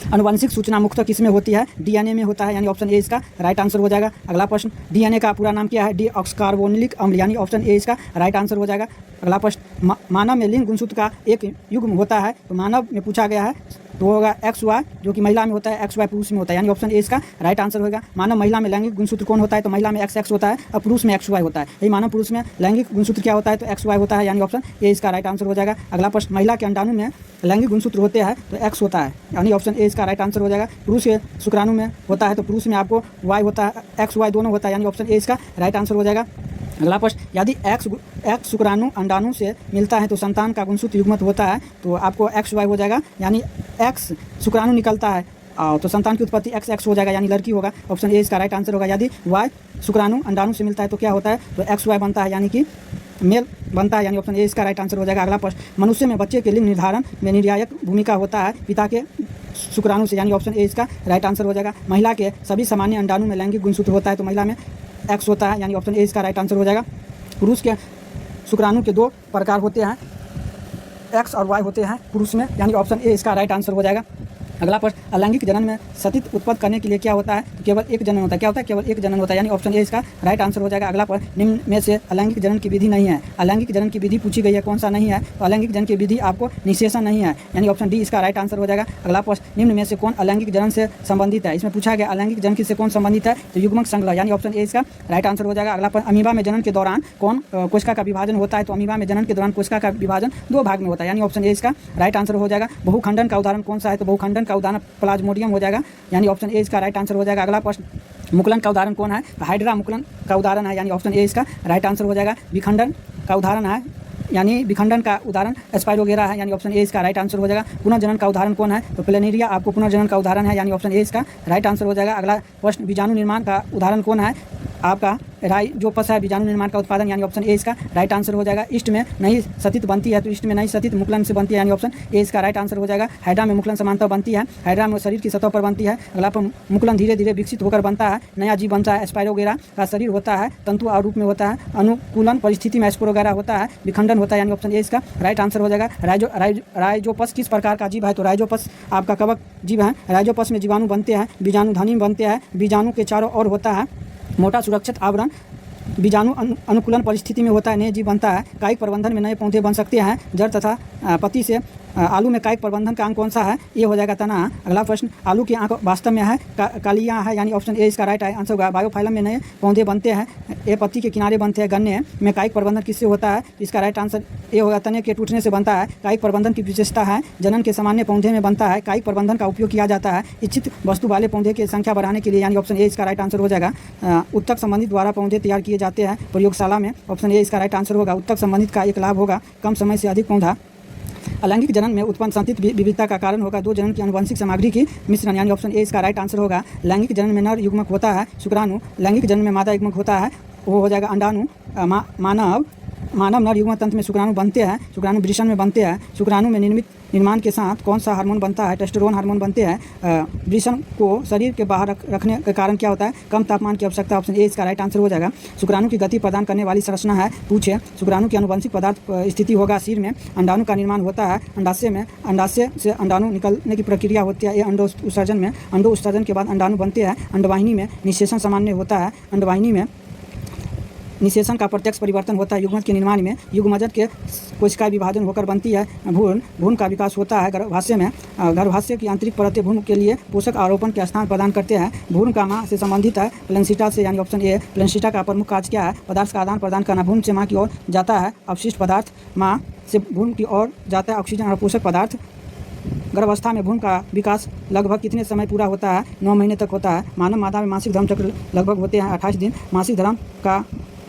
आनुवंशिक सूचना मुक्त किस में होती है? DNA में होता है, यानी ऑप्शन ए इसका राइट आंसर हो जाएगा। अगला प्रश्न, DNA का पूरा नाम क्या है? डीऑक्सकार्बोनिलिक अम्ल, यानी ऑप्शन ए इसका राइट आंसर हो जाएगा। अगला प्रश्न, मानव में लिंग गुणसूत्र का एक युग्म होता है, तो मानव में पूछा गया है तो होगा XY, जो कि महिला में होता है, XY पुरुष में होता है, यानी ऑप्शन ए इसका राइट आंसर होगा। मानव महिला में लैंगिक गुणसूत्र कौन होता है? तो महिला में XX होता है और पुरुष में XY होता है। यही मानव पुरुष में लैंगिक गुणसूत्र क्या होता है? तो XY होता है, यानी ऑप्शन ए इसका राइट आंसर हो जाएगा। अगला प्रश्न, महिला के अंडाणु में लैंगिक गुणसूत्र होते हैं तो X होता है, यानी ऑप्शन ए इसका राइट आंसर हो जाएगा। पुरुष के शुक्राणु में होता है तो पुरुष में आपको Y होता है, XY दोनों होता है, यानी ऑप्शन ए इसका राइट आंसर हो जाएगा। अगला प्रश्न, यदि X शुक्राणु अंडाणु से मिलता है तो संतान का गुणसूत्र युग्मत होता है, तो आपको XY हो जाएगा, यानी X शुक्राणु निकलता है तो संतान की उत्पत्ति XX हो जाएगा, यानी लड़की होगा, ऑप्शन ए इसका राइट आंसर होगा। यदि Y शुक्राणु अंडाणु से मिलता है तो क्या होता है? तो XY बनता है, यानी कि मेल बनता है, यानी ऑप्शन ए इसका राइट आंसर हो जाएगा। अगला प्रश्न, मनुष्य में बच्चे के लिंग निर्धारण में निर्णायक भूमिका होता है पिता के शुक्राणु से, यानी ऑप्शन ए इसका राइट आंसर हो जाएगा। महिला के सभी सामान्य अंडाणु में लैंगिक गुणसूत्र होता है, तो महिला में X होता है, यानी ऑप्शन ए इसका राइट आंसर हो जाएगा। पुरुष के शुक्राणु के दो प्रकार होते हैं, X और Y होते हैं पुरुष में, यानी ऑप्शन ए इसका राइट आंसर हो जाएगा। अगला प्रश्न, अलैंगिक जनन में सतित उत्पन्न करने के लिए क्या होता है? तो केवल एक जनन होता है। क्या होता है? केवल एक जनन होता है, यानी ऑप्शन ए इसका राइट आंसर हो जाएगा। अगला प्रश्न, निम्न में से अलैंगिक जनन की विधि नहीं है। अलैंगिक जनन की विधि पूछी गई है, कौन सा नहीं है? तो अलैंगिक जनन की विधि आपको निषेचन नहीं है, यानी ऑप्शन डी इसका राइट आंसर हो जाएगा। अगला प्रश्न, निम्न में से कौन अलैंगिक जनन से संबंधित है? इसमें पूछा गया अलैंगिक जनन किससे कौन संबंधित है? तो युग्मक संग्रह, यानी ऑप्शन ए इसका राइट आंसर हो जाएगा। अगला प्रश्न, अमीबा में जनन के दौरान कौन कोशिका का विभाजन होता है? तो अमीबा में जनन के दौरान कोशिका का विभाजन दो भाग में होता है, यानी ऑप्शन ए इसका राइट आंसर हो जाएगा। बहुखंडन का उदाहरण कौन सा है? तो बहुखंडन का उदाहरण प्लाज्मोडियम हो जाएगा, यानी ऑप्शन ए इसका राइट आंसर हो जाएगा। अगला प्रश्न, मुकुलन का उदाहरण कौन है? हाइड्रा मुकुलन का उदाहरण है, यानी ऑप्शन ए इसका राइट आंसर हो जाएगा। विखंडन का उदाहरण है, यानी विखंडन का उदाहरण स्पाइरोगेरा है, यानी ऑप्शन ए इसका राइट आंसर हो जाएगा। पुनर्जनन का उदाहरण कौन है? तो प्लेनेरिया आपको पुनर्जनन का उदाहरण है, यानी ऑप्शन ए इसका राइट आंसर हो जाएगा। अगला प्रश्न, बीजाणु निर्माण का उदाहरण कौन है? आपका राइजोपस है बीजाणु निर्माण का उत्पादन, यानी ऑप्शन ए इसका राइट आंसर हो जाएगा। ईस्ट में नई सतित बनती है, तो ईस्ट में नई सतित मुकुलन से बनती है, यानी ऑप्शन ए इसका राइट आंसर हो जाएगा। हाइड्रा में मुकुलन समानता बनती है, हाइड्रा में शरीर की सतह पर बनती है। अगला पर मुकुलन धीरे धीरे विकसित होकर बनता है, नया जीव बनता है। स्पाइरोगेरा का शरीर होता है, तंतु और रूप में होता है। अनुकूलन परिस्थिति में स्पोरोगेरा होता है, विखंडन होता है, यानी ऑप्शन ए इसका राइट आंसर हो जाएगा। राइजोपस किस प्रकार का जीव है? तो राइजोपस आपका कवक जीव है। राइजोपस में जीवाणु बनते हैं, बीजाणु धनी बनते हैं, बीजाणु के चारों ओर होता है मोटा सुरक्षित आवरण। बीजाणु अनुकूलन परिस्थिति में होता है, नए जीव बनता है। कायिक प्रबंधन में नए पौधे बन सकते हैं। जड़ तथा पत्ती से आलू में कायिक प्रबंधन का अंग कौन सा है? ये हो जाएगा तना। अगला प्रश्न, आलू की आंख वास्तव में है कालियाँ है, यानी ऑप्शन ए इसका राइट आंसर होगा। बायोफाइलम में नए पौधे बनते हैं, ये पत्ती के किनारे बनते हैं। गन्ने में कायिक प्रबंधन किससे होता है? इसका राइट आंसर ये होगा, तने के टूटने से बनता है। कायिक प्रबंधन की विशेषता है, जनन के सामान्य पौधे में बनता है। कायिक प्रबंधन का उपयोग किया जाता है इच्छित वस्तु वाले पौधे की संख्या बढ़ाने के लिए, यानी ऑप्शन ए इसका राइट आंसर हो जाएगा। उत्तक संबंधित द्वारा पौधे तैयार किए जाते हैं प्रयोगशाला में, ऑप्शन ए इसका राइट आंसर होगा। उत्तक संबंधित का एक लाभ होगा कम समय से अधिक पौधा। अलैंगिक जनन में उत्पन्न संतति विविधता का कारण होगा दो जनन की आनुवंशिक सामग्री की मिश्रण, यानी ऑप्शन ए इसका राइट आंसर होगा। लैंगिक जनन में नर युग्मक होता है शुक्राणु, लैंगिक जनन में मादा युग्मक होता है, वो हो जाएगा अंडाणु। मानव नर युग्म तंत्र में शुक्राणु बनते हैं, शुक्राणु वृषण में बनते हैं। शुक्राणु में निर्माण के साथ कौन सा हार्मोन बनता है? टेस्टोस्टेरोन हार्मोन बनते हैं। वृषण को शरीर के बाहर रखने के कारण क्या होता है? कम तापमान की आवश्यकता, ऑप्शन ए इसका राइट आंसर हो जाएगा। शुक्राणु की गति प्रदान करने वाली संरचना है पूछे। शुक्राणु की आनुवंशिक पदार्थ स्थिति होगा सिर में। अंडाणु का निर्माण होता है अंडाशय में, अंडाशय से अंडाणु निकलने की प्रक्रिया होती है, ये अंडो उत्सर्जन में। अंडो उत्सर्जन के बाद अंडाणु बनते हैं। अंडवाहिनी में निषेचन सामान्य होता है, अंडवाहिनी में निषेचन का प्रत्यक्ष परिवर्तन होता है। युग्मज के निर्माण में युग्मज के कोशिका विभाजन होकर बनती है। भ्रूण का विकास होता है गर्भाशय में। गर्भाशय की आंतरिक परतें भ्रूण के लिए पोषक आरोपण के स्थान प्रदान करते हैं। भ्रूण का माँ से संबंधित है प्लेसेंटा से, यानी ऑप्शन ए। प्लेसेंटा का प्रमुख कार्य क्या है? पदार्थ का आदान प्रदान करना। भ्रूण से माँ की ओर जाता है अवशिष्ट पदार्थ, माँ से भ्रूण की ओर जाता है ऑक्सीजन और पोषक पदार्थ। गर्भावस्था में भ्रूण का विकास लगभग कितने समय पूरा होता है? 9 महीने तक होता है। मानव मादा में मासिक धर्म चक्र लगभग होते हैं 28 दिन। मासिक धर्म का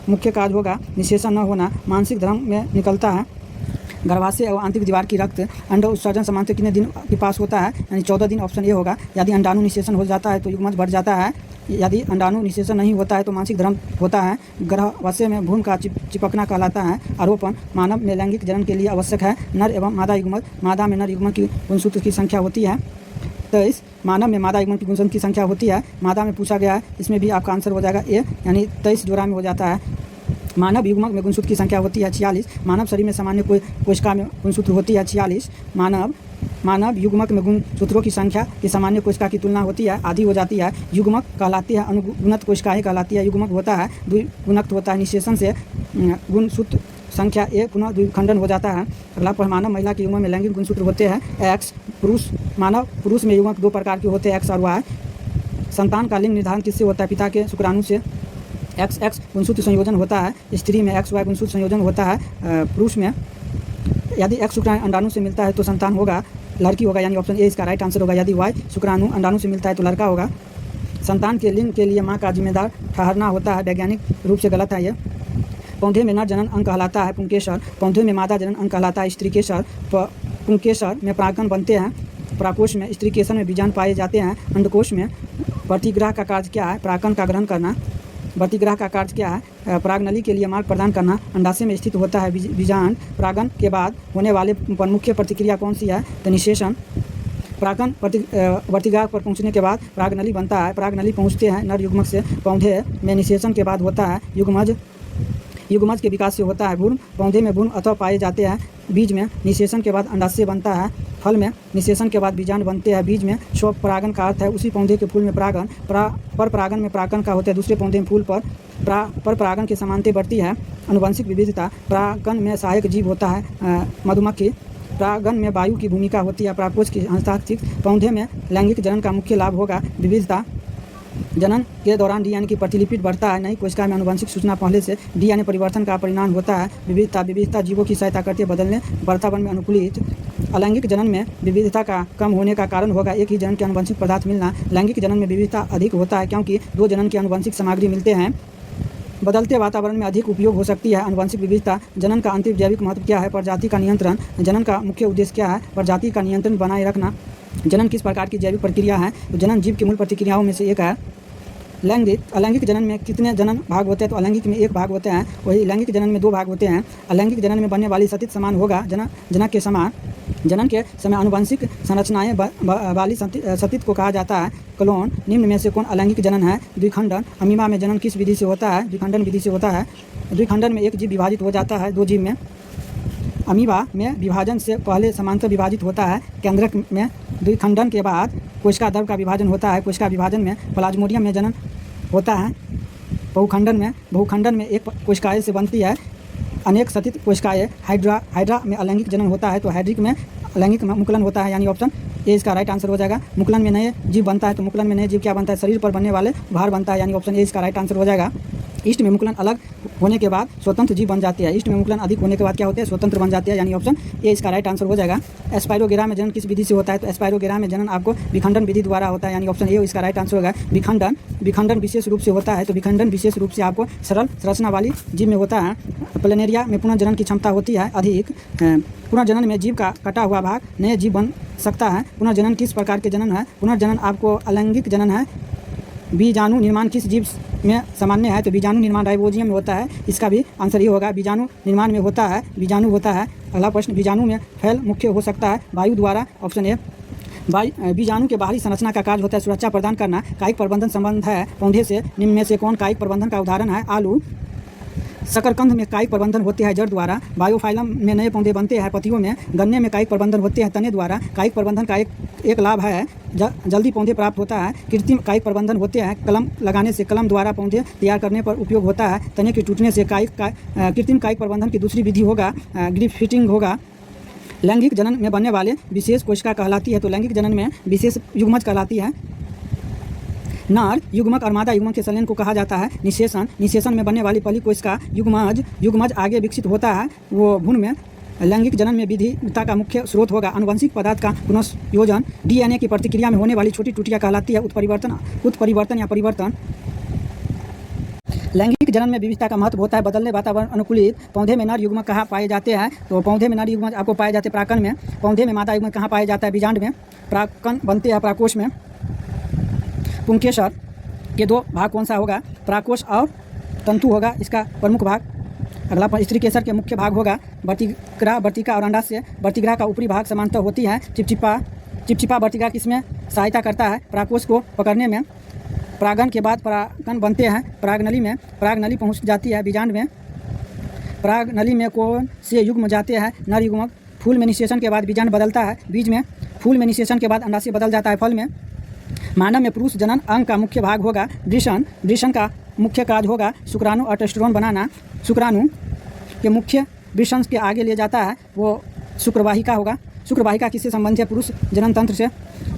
मुख्य कार्य होगा निषेचन न होना। मानसिक धर्म में निकलता है गर्भाशय और आंतरिक दीवार की रक्त। अंडा उत्सर्जन सामान्यतः कितने दिन के पास होता है? यानी 14 दिन, ऑप्शन ए होगा। यदि अंडाणु निषेचन हो जाता है तो युग्मज बढ़ जाता है। यदि अंडाणु निषेचन नहीं होता है तो मानसिक धर्म होता है। गर्भाशय में भ्रूण का चिपकना कहलाता है आरोपण। मानव में लैंगिक जनन के लिए आवश्यक है नर एवं मादा युग्मज। मादा में नर युग्मज की गुणसूत्र की संख्या होती है 23। मानव में मादा युग्मन की गुणसूत्र की संख्या होती है। मादा में पूछा गया है, इसमें भी आपका आंसर हो जाएगा ए, यानी 23 जोड़ा में हो जाता है। मानव युग्मक में गुणसूत्र की संख्या होती है 46। मानव शरीर में सामान्य कोशिका में गुणसूत्र होती है 46। मानव युग्मक में गुणसूत्रों की संख्या की सामान्य कोशिका की तुलना होती है आधी हो जाती है। युग्मक कहलाती है अनुगुणत कोशिकाएं कहलाती है। युग्मक होता है द्विगुणक होता है। निषेचन से गुणसूत्र संख्या एक पुनः द्विखंडन हो जाता है। अगला पर मानव महिला के युग्मक में लैंगिक गुणसूत्र होते हैं एक्स। पुरुष में युग्मक 2 प्रकार के होते हैं एक्स और वाई। संतान का लिंग निर्धारण किससे होता है? पिता के शुक्राणु से। XX गुणसूत्र संयोजन होता है। स्त्री में XY गुणसूत्र संयोजन होता है। पुरुष में यदि X शुक्राणु अंडाणु से मिलता है तो संतान होगा, लड़की होगा, यानी ऑप्शन ए इसका राइट आंसर होगा। यदि Y शुक्राणु अंडाणु से मिलता है तो लड़का होगा। संतान के लिंग के लिए माँ का जिम्मेदार ठहरना होता है, वैज्ञानिक रूप से गलत है ये। पौधे में नर जनन अंग कहलाता है पुंकेसर। पौधे में मादा जनन अंग कहलाता है स्त्रीकेसर। पुंकेसर में परागकण बनते हैं। परागकोश में स्त्रीकेसर में बीजाणु पाए जाते हैं। अंडकोश में प्रतिग्रह का कार्य क्या है? परागकण का ग्रहण करना। प्रतिग्रह का कार्य क्या है? परागनली के लिए मार्ग प्रदान करना। अंडाशय में स्थित होता है बीजांड। परागन के बाद होने वाले मुख्य प्रतिक्रिया कौन सी है? तो निषेचन। परागन वर्तिकाग्र पर पहुंचने के बाद परागनली बनता है। परागनली पहुंचते हैं नर युग्मक से। पौधे में निषेचन के बाद होता है युग्मज के विकास से होता है भ्रूण। पौधे में भ्रूण अथवा पाए जाते हैं। बीज में निषेचन के बाद अंडाशय बनता है। फल में निषेचन के बाद बीजाणु बनते हैं। बीज में स्वपरागन का अर्थ है उसी पौधे के फूल में परागन। पर परागन में परागन का होता है दूसरे पौधे में फूल पर परागन की समानता बढ़ती है। आनुवंशिक विविधता। परागन में सहायक जीव होता है मधुमक्खी। परागन में वायु की भूमिका होती है। परागकोश की हस्ताक्षर। पौधे में लैंगिक जनन का मुख्य लाभ होगा विविधता। जनन के दौरान डीएनए की प्रतिलिपि बढ़ता है। नई कोशिका में आनुवंशिक सूचना पहले से डीएनए परिवर्तन का परिणाम होता है। विविधता जीवों की सहायता करती है बदलने वातावरण में अनुकूलित अलैंगिक जनन में विविधता का कम होने का कारण होगा एक ही जनन के आनुवंशिक पदार्थ मिलना। लैंगिक जनन में विविधता अधिक होता है क्योंकि दो जनन की आनुवंशिक सामग्री मिलते हैं। बदलते वातावरण में अधिक उपयोग हो सकती है। आनुवंशिक विविधता। जनन का अंतिम जैविक महत्व क्या है? प्रजाति का नियंत्रण। जनन का मुख्य उद्देश्य क्या है? प्रजाति का नियंत्रण बनाए रखना। जनन किस प्रकार की जैविक प्रक्रिया है? तो जनन जीव की मूल प्रतिक्रियाओं में से एक है। अलैंगिक जनन में कितने जनन भाग होते हैं? तो अलैंगिक में एक भाग होते हैं। वही लैंगिक जनन में दो भाग होते हैं। अलैंगिक जनन में बनने वाली सतित समान होगा जनक के समान। जनन के समय आनुवंशिक संरचनाएं वाली सतित को कहा जाता है क्लोन। निम्न में से कौन अलैंगिक जनन है? द्विखंडन। अमीबा में जनन किस विधि से होता है? द्विखंडन विधि से होता है। द्विखंडन में एक जीव विभाजित हो जाता है दो जीव में। अमीबा में विभाजन से पहले समांतर विभाजित होता है। केंद्रक में द्विखंडन के बाद कोशिका द्रव का विभाजन होता है। कोशिका विभाजन में प्लाज्मोडियम में जनन होता है। बहुखंडन में एक कोशिकाएं से बनती है अनेक सतित कोशिकाएं। हाइड्रा में अलैंगिक जनन होता है। तो हाइड्रिक में अलैंगिक मुकुलन होता है, यानी ऑप्शन ए इसका राइट आंसर हो जाएगा। मुकुलन में नए जीव बनता है। तो मुकुलन में नए जीव क्या बनता है? शरीर पर बनने वाले भार बनता है, यानी ऑप्शन ए इसका राइट आंसर हो जाएगा। ईस्ट में मुकुलन अलग होने के बाद स्वतंत्र जीव बन जाती है। ईस्ट में मुकुलन अधिक होने के बाद क्या होते हैं? स्वतंत्र बन जाती है, यानी ऑप्शन ए इसका राइट आंसर हो जाएगा। एस्पायरोगेरा में जनन किस विधि से होता है? तो एस्पायरोगेरा में जनन आपको विखंडन विधि द्वारा होता है, यानी ऑप्शन ए इसका राइट आंसर होगा। विखंडन विशेष रूप से होता है। तो विखंडन विशेष रूप से आपको सरल संरचना वाली जीव में होता है। प्लेनेरिया में पुनर्जनन की क्षमता होती है अधिक। पुनर्जनन में जीव का कटा हुआ भाग नए जीव बन सकता है। पुनर्जनन किस प्रकार के जनन है? पुनर्जनन आपको अलैंगिक जनन है। बीजाणु निर्माण किस जीव में सामान्य है? तो बीजाणु निर्माण राइबोजियम में होता है। इसका भी आंसर ये होगा, बीजाणु निर्माण में होता है, बीजाणु होता है। अगला प्रश्न, बीजाणु में फैल मुख्य हो सकता है वायु द्वारा। Option A. बीजाणु के बाहरी संरचना का कार्य होता है सुरक्षा प्रदान करना। कायिक प्रबंधन संबंध है पौधे से। निम्न में से कौन कायिक प्रबंधन का उदाहरण है? आलू। शकरकंद में कायिक प्रबंधन होते हैं जड़ द्वारा। बायोफाइलम में नए पौधे बनते हैं पत्तियों में। गन्ने में कायिक प्रबंधन होते हैं तने द्वारा। कायिक प्रबंधन का एक लाभ है जल्दी पौधे प्राप्त होता है। कृत्रिम कायिक प्रबंधन होते हैं कलम लगाने से। कलम द्वारा पौधे तैयार करने पर उपयोग होता है। तने के टूटने से कृत्रिम कायिक प्रबंधन की दूसरी विधि होगा ग्रिफ्टिंग होगा। लैंगिक जनन में बनने वाले विशेष कोशिका कहलाती है। तो लैंगिक जनन में विशेष युग्मज कहलाती है। नर युग्मक और मादा युग्मक के संलयन को कहा जाता है निषेचन। निषेचन में बनने वाली पहली कोशिका युग्मज आगे विकसित होता है वो भ्रूण में। लैंगिक जनन में विविधता का मुख्य स्रोत होगा आनुवंशिक पदार्थ का पुनर्संयोजन। डीएनए की प्रतिक्रिया में होने वाली छोटी त्रुटियां कहलाती है उत्परिवर्तन या परिवर्तन। लैंगिक जनन में विविधता का महत्व होता है बदलने वातावरण अनुकूलित। पौधे में नर युग्मक कहाँ पाए जाते हैं? तो पौधे में नर युग्मक आपको पाए जाते हैं प्राकन में। पौधे में मादा युग्मक कहाँ पाया जाता है? बीजांड में। प्राकन बनते हैं प्राकोष में। पुंकेसर के दो भाग कौन सा होगा? प्राकोष और तंतु होगा इसका प्रमुख भाग। अगला स्त्री केसर के मुख्य भाग होगा वर्तिका और अंडाशय। वर्तिका का ऊपरी भाग समांतर होती है। चिपचिपा वर्तिका किसमें सहायता करता है? प्राकोष को पकड़ने में। परागन के बाद परागन बनते हैं परागनली में। परागनली पहुंच जाती है बीजांड में। परागनली में कौन से युग्म जाते हैं? नर युग्मक। फूल में निषेचन के बाद बीजांड बदलता है बीज में। फूल में निषेचन के बाद अंडाशय बदल जाता है फल में। मानव में पुरुष जनन अंग का मुख्य भाग होगा वृषण का मुख्य कार्य होगा शुक्राणु और टेस्टोस्टेरोन बनाना। शुक्राणु के मुख्य वृषण के आगे ले जाता है वो शुक्रवाहिका होगा। शुक्रवाहिका किससे संबंधित है? पुरुष जनन तंत्र से।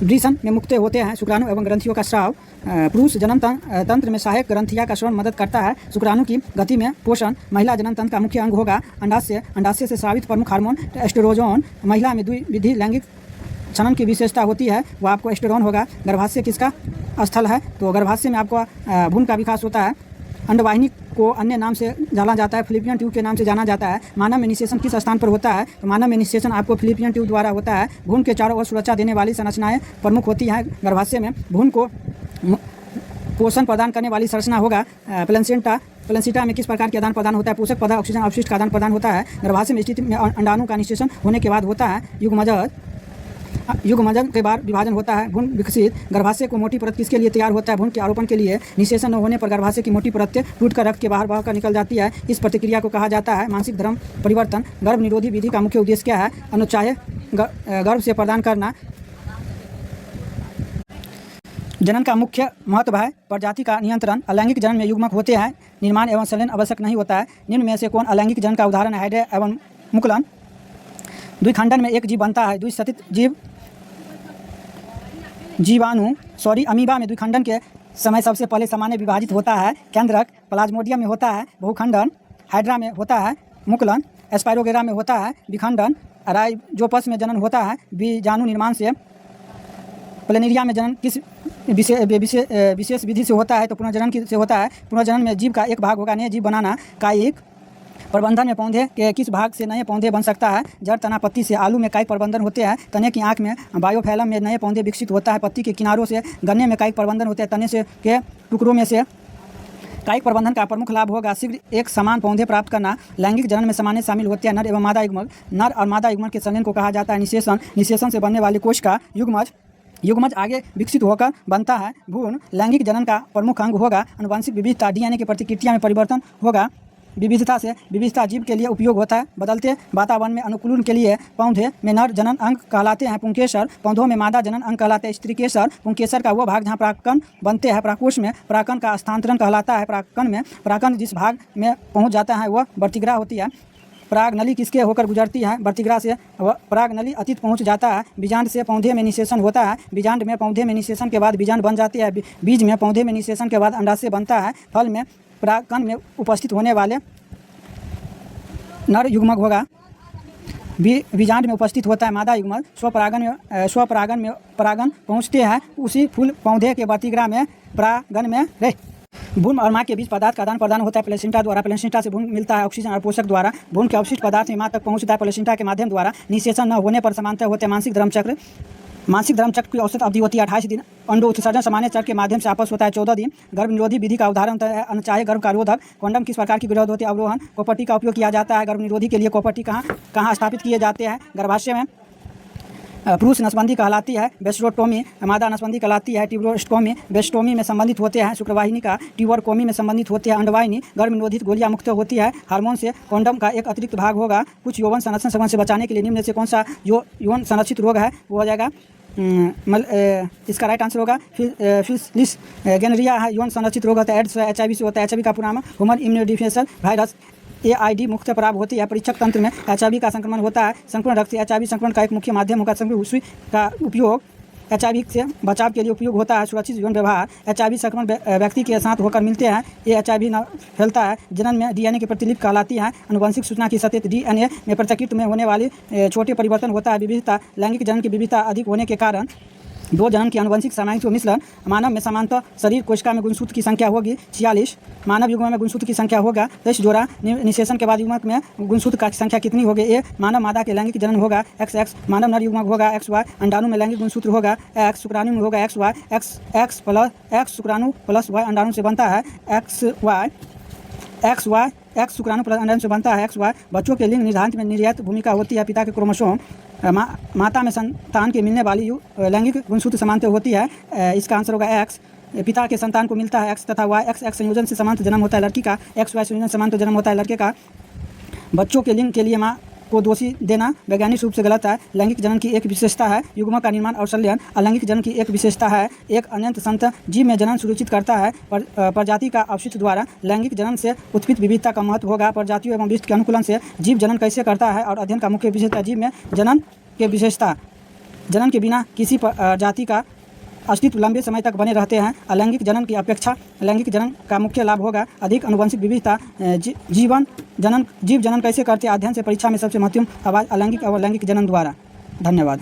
वृषण में मुक्त होते हैं शुक्राणु एवं ग्रंथियों का स्राव। पुरुष जनन तंत्र में सहायक ग्रंथिया का श्रवण मदद करता है। शुक्राणु की गति में पोषण। महिला जनन तंत्र का मुख्य अंग होगा अंडाशय से स्रावित प्रमुख हार्मोन एस्ट्रोजन। महिला में द्विविधि लैंगिक क्षणन की विशेषता होती है वो आपको एस्टेरोन होगा। गर्भाशय किसका स्थल है? तो गर्भाशय में आपको भ्रूण का विकास होता है। अंडवाहिनी को अन्य नाम से जाना जाता है फिलिपियन ट्यूब के नाम से जाना जाता है। मानव में निषेचन किस स्थान पर होता है? तो मानव में निषेचन आपको फिलिपियन ट्यूब द्वारा होता है। भ्रूण के चारों ओर सुरक्षा देने वाली संरचनाएं प्रमुख होती हैं गर्भाशय में। भ्रूण को पोषण प्रदान करने वाली संरचना होगा प्लेसेंटा में किस प्रकार के आदान प्रदान होता है? पोषक पदार्थ ऑक्सीजन अवशिष्ट का आदान प्रदान होता है। गर्भाशय में स्थिति में अंडाणु का निषेचन होने के बाद होता है युग्मजन के बाद विभाजन होता है भ्रूण विकसित। गर्भाशय को मोटी परत किसके लिए तैयार होता है? भ्रूण के आरोपण के लिए। निषेचन न होने पर गर्भाशय की मोटी परत टूट कर रक्त के बाहर बहकर निकल जाती है। इस प्रतिक्रिया को कहा जाता है मानसिक धर्म परिवर्तन। गर्भ निरोधी विधि का मुख्य उद्देश्य क्या है? अनुचाह्य गर्भ से प्रदान करना। जनन का मुख्य महत्व है प्रजाति का नियंत्रण। अलैंगिक जनन में युग्मक होते हैं निर्माण एवं संलयन आवश्यक नहीं होता है। निम्न में से कौन अलैंगिक जनन का उदाहरण है? हाइड्रा एवं मुकुलन। द्विखंडन में एक जीव बनता है द्विसतित अमीबा में द्विखंडन के समय सबसे पहले सामान्य विभाजित होता है केंद्रक। प्लाज्मोडियम में होता है बहुखंडन। हाइड्रा में होता है मुकुलन। एस्पायरोगेरा में होता है विखंडन। राइजोपस में जनन होता है, बीजाणु निर्माण से। प्लेनेरिया में जनन किस विशेष विधि से होता है, तो पुनर्जनन से होता है। पुनर्जनन में जीव का एक भाग होगा नए जीव बनाना। कायिक प्रबंधन में पौधे के किस भाग से नए पौधे बन सकता है, जड़, तना, पत्ती से। आलू में कायिक प्रबंधन होते हैं। तने की आँख में बायोफैलम में नए पौधे विकसित होता है। पत्ती के किनारों से। गन्ने में कायिक प्रबंधन होते हैं। तने से के टुकड़ों में से। कायिक प्रबंधन का प्रमुख लाभ होगा शीघ्र एक समान पौधे प्राप्त करना। लैंगिक जनन में सामान्य शामिल होते हैं नर एवं मादा युग्मक। नर और मादा युग्मक के संलयन को कहा जाता है निषेचन। निषेचन से बनने वाले कोश का युग्मज आगे विकसित होकर बनता है भ्रूण। लैंगिक जनन का प्रमुख अंग होगा आनुवंशिक विविधता। डीएनए की प्रतिक्रिया में परिवर्तन होगा। विविधता जीव के लिए उपयोग होता है। बदलते वातावरण में अनुकूलन के लिए पौधे में नर जनन अंग कहलाते हैं पुंकेसर। पौधों में मादा जनन अंग कहलाते हैं स्त्रीकेसर। पुंकेसर का वो भाग जहाँ परागकण बनते हैं प्राकोष में परागकण का स्थानांतरण कहलाता है। परागकण जिस भाग में पहुँच जाता है वह वर्तिग्रा होती है। पराग नली किसके होकर गुजरती है, वर्तिग्रा से। पराग नली अतीत पहुंच जाता है। बीजांड से पौधे में निषेचन होता है। बीजांड में पौधे में निषेचन के बाद बीजांड बन जाती है। बीज में पौधे में निषेचन के बाद अंडाशय बनता है। फल में परागकण में उपस्थित होने वाले नर युग्मक होगा। बीजांड में उपस्थित होता है मादा युग्मक। स्वपरागन में परागन पहुँचते हैं उसी फूल पौधे के वर्तिग्रा में परागन में रहे। भ्रूण और माँ के बीच पदार्थ का आदान प्रदान होता है प्लेसेंटा द्वारा। प्लेसेंटा से भ्रूण मिलता है ऑक्सीजन और पोषक द्वारा। भ्रूण के अवशिष्ट पदार्थ में माँ तक पहुँचता है प्लेसेंटा के माध्यम द्वारा। निषेचन न होने पर समानतः होते हैं मासिक धर्म चक्र की औसत अवधि होती है 28 दिन। अंडो उत्सर्जन सामान्य चक्र के माध्यम से आपस होता है 14 दिन। गर्भ निरोधी विधि का उदाहरण है अनचाहे गर्भ का रोधक। कॉन्डम किस प्रकार की विरोध होती है, अवरोहन। कॉपर्टी का उपयोग किया जाता है गर्भ निरोधी के लिए। कॉपर्टी कहाँ स्थापित किए जाते हैं, गर्भाशय में। पुरुष नसबंदी कहलाती है बेस्टोटोमी। मादा नसबंदी कहलाती है ट्यूबरोस्टोमी। बेस्टोमी में संबंधित होते हैं शुक्रवाहिनी का। ट्यूबरकोमी में संबंधित होते हैं अंडवाहिनी। गर्भ निरोधित गोलियां मुक्त होती है हार्मोन से। कॉन्डम का एक अतिरिक्त भाग होगा। कुछ यौन संरक्षण संबंध से बचाने के लिए निम्न से कौन सा यौन संरक्षित रोग है, वो हो जाएगा इसका राइट आंसर होगा फिलिस गेनरिया है यौन संरक्षित रोग होता है। एड्स HIV से होता है। HIV का पूरा नाम ह्यूमन इम्यूनोडिफिशियेंसी वायरस AID मुक्त प्राप्त होती है। परीक्षक तंत्र में HIV का संक्रमण होता है। संक्रमण रक्त से HIV संक्रमण का एक मुख्य माध्यम होगा। संक्रमण उसी का उपयोग HIV से बचाव के लिए उपयोग होता है। सुरक्षित यौन व्यवहार। HIV संक्रमण व्यक्ति के साथ होकर मिलते हैं। ये HIV न फैलता है। जनन में DNA की प्रतिलिपि कहलाती है। आनुवंशिक सूचना की सतत DNA में पृथक्कृत में होने वाली छोटे परिवर्तन होता है। विविधता लैंगिक जनन की विविधता अधिक होने के कारण दो जनन की आनुवंशिक सामायिक मिश्रण। मानव में समानतः शरीर कोशिका में गुणसूत्र की संख्या होगी 46। मानव युग्म में गुणसूत्र की संख्या होगा 23 जोड़ा। निषेचन के बाद युग्मक में गुणसूत्र की संख्या कितनी होगी, ए। मानव मादा के लैंगिक जनन होगा XX। मानव नर युग्मक होगा XY। अंडाणु में लैंगिक गुणसूत्र होगा X। शुक्राणु में होगा XY। X शुक्राणु प्लस Y अंडाणु से बनता है X शुक्राणु प्लस अंडाणु से बनता है XY। बच्चों के लिंग निर्धारण में निर्यात भूमिका होती है पिता के क्रोमोसोम। माता में संतान के मिलने वाली लैंगिक गुणसूत्र समानता होती है। इसका आंसर होगा X। पिता के संतान को मिलता है X तथा Y। XX संयोजन से समानता जन्म होता है लड़की का। XY संयोजन समानता जन्म होता है लड़के का। बच्चों के लिंग के लिए माँ को दोषी देना वैज्ञानिक रूप से गलत है। लैंगिक जनन की एक विशेषता है युग्मक का निर्माण और संलयन। अलैंगिक जनन की एक विशेषता है एक अनंत संत जीव में जनन सुनिश्चित करता है। प्रजाति का अवशिष्ट द्वारा लैंगिक जनन से उत्पन्न विविधता का महत्व होगा। प्रजातियों एवं विशिष्ट के अनुकूलन से जीव जनन कैसे करता है और अध्ययन का मुख्य विशेषता जीव में जनन के विशेषता। जनन के बिना किसी जाति का अस्तित्व लंबे समय तक बने रहते हैं। अलैंगिक जनन की अपेक्षा लैंगिक जनन का मुख्य लाभ होगा अधिक आनुवंशिक विविधता। जीव जनन कैसे करते हैं अध्ययन से परीक्षा में सबसे महत्वपूर्ण आवाज़ अलैंगिक और लैंगिक जनन द्वारा। धन्यवाद।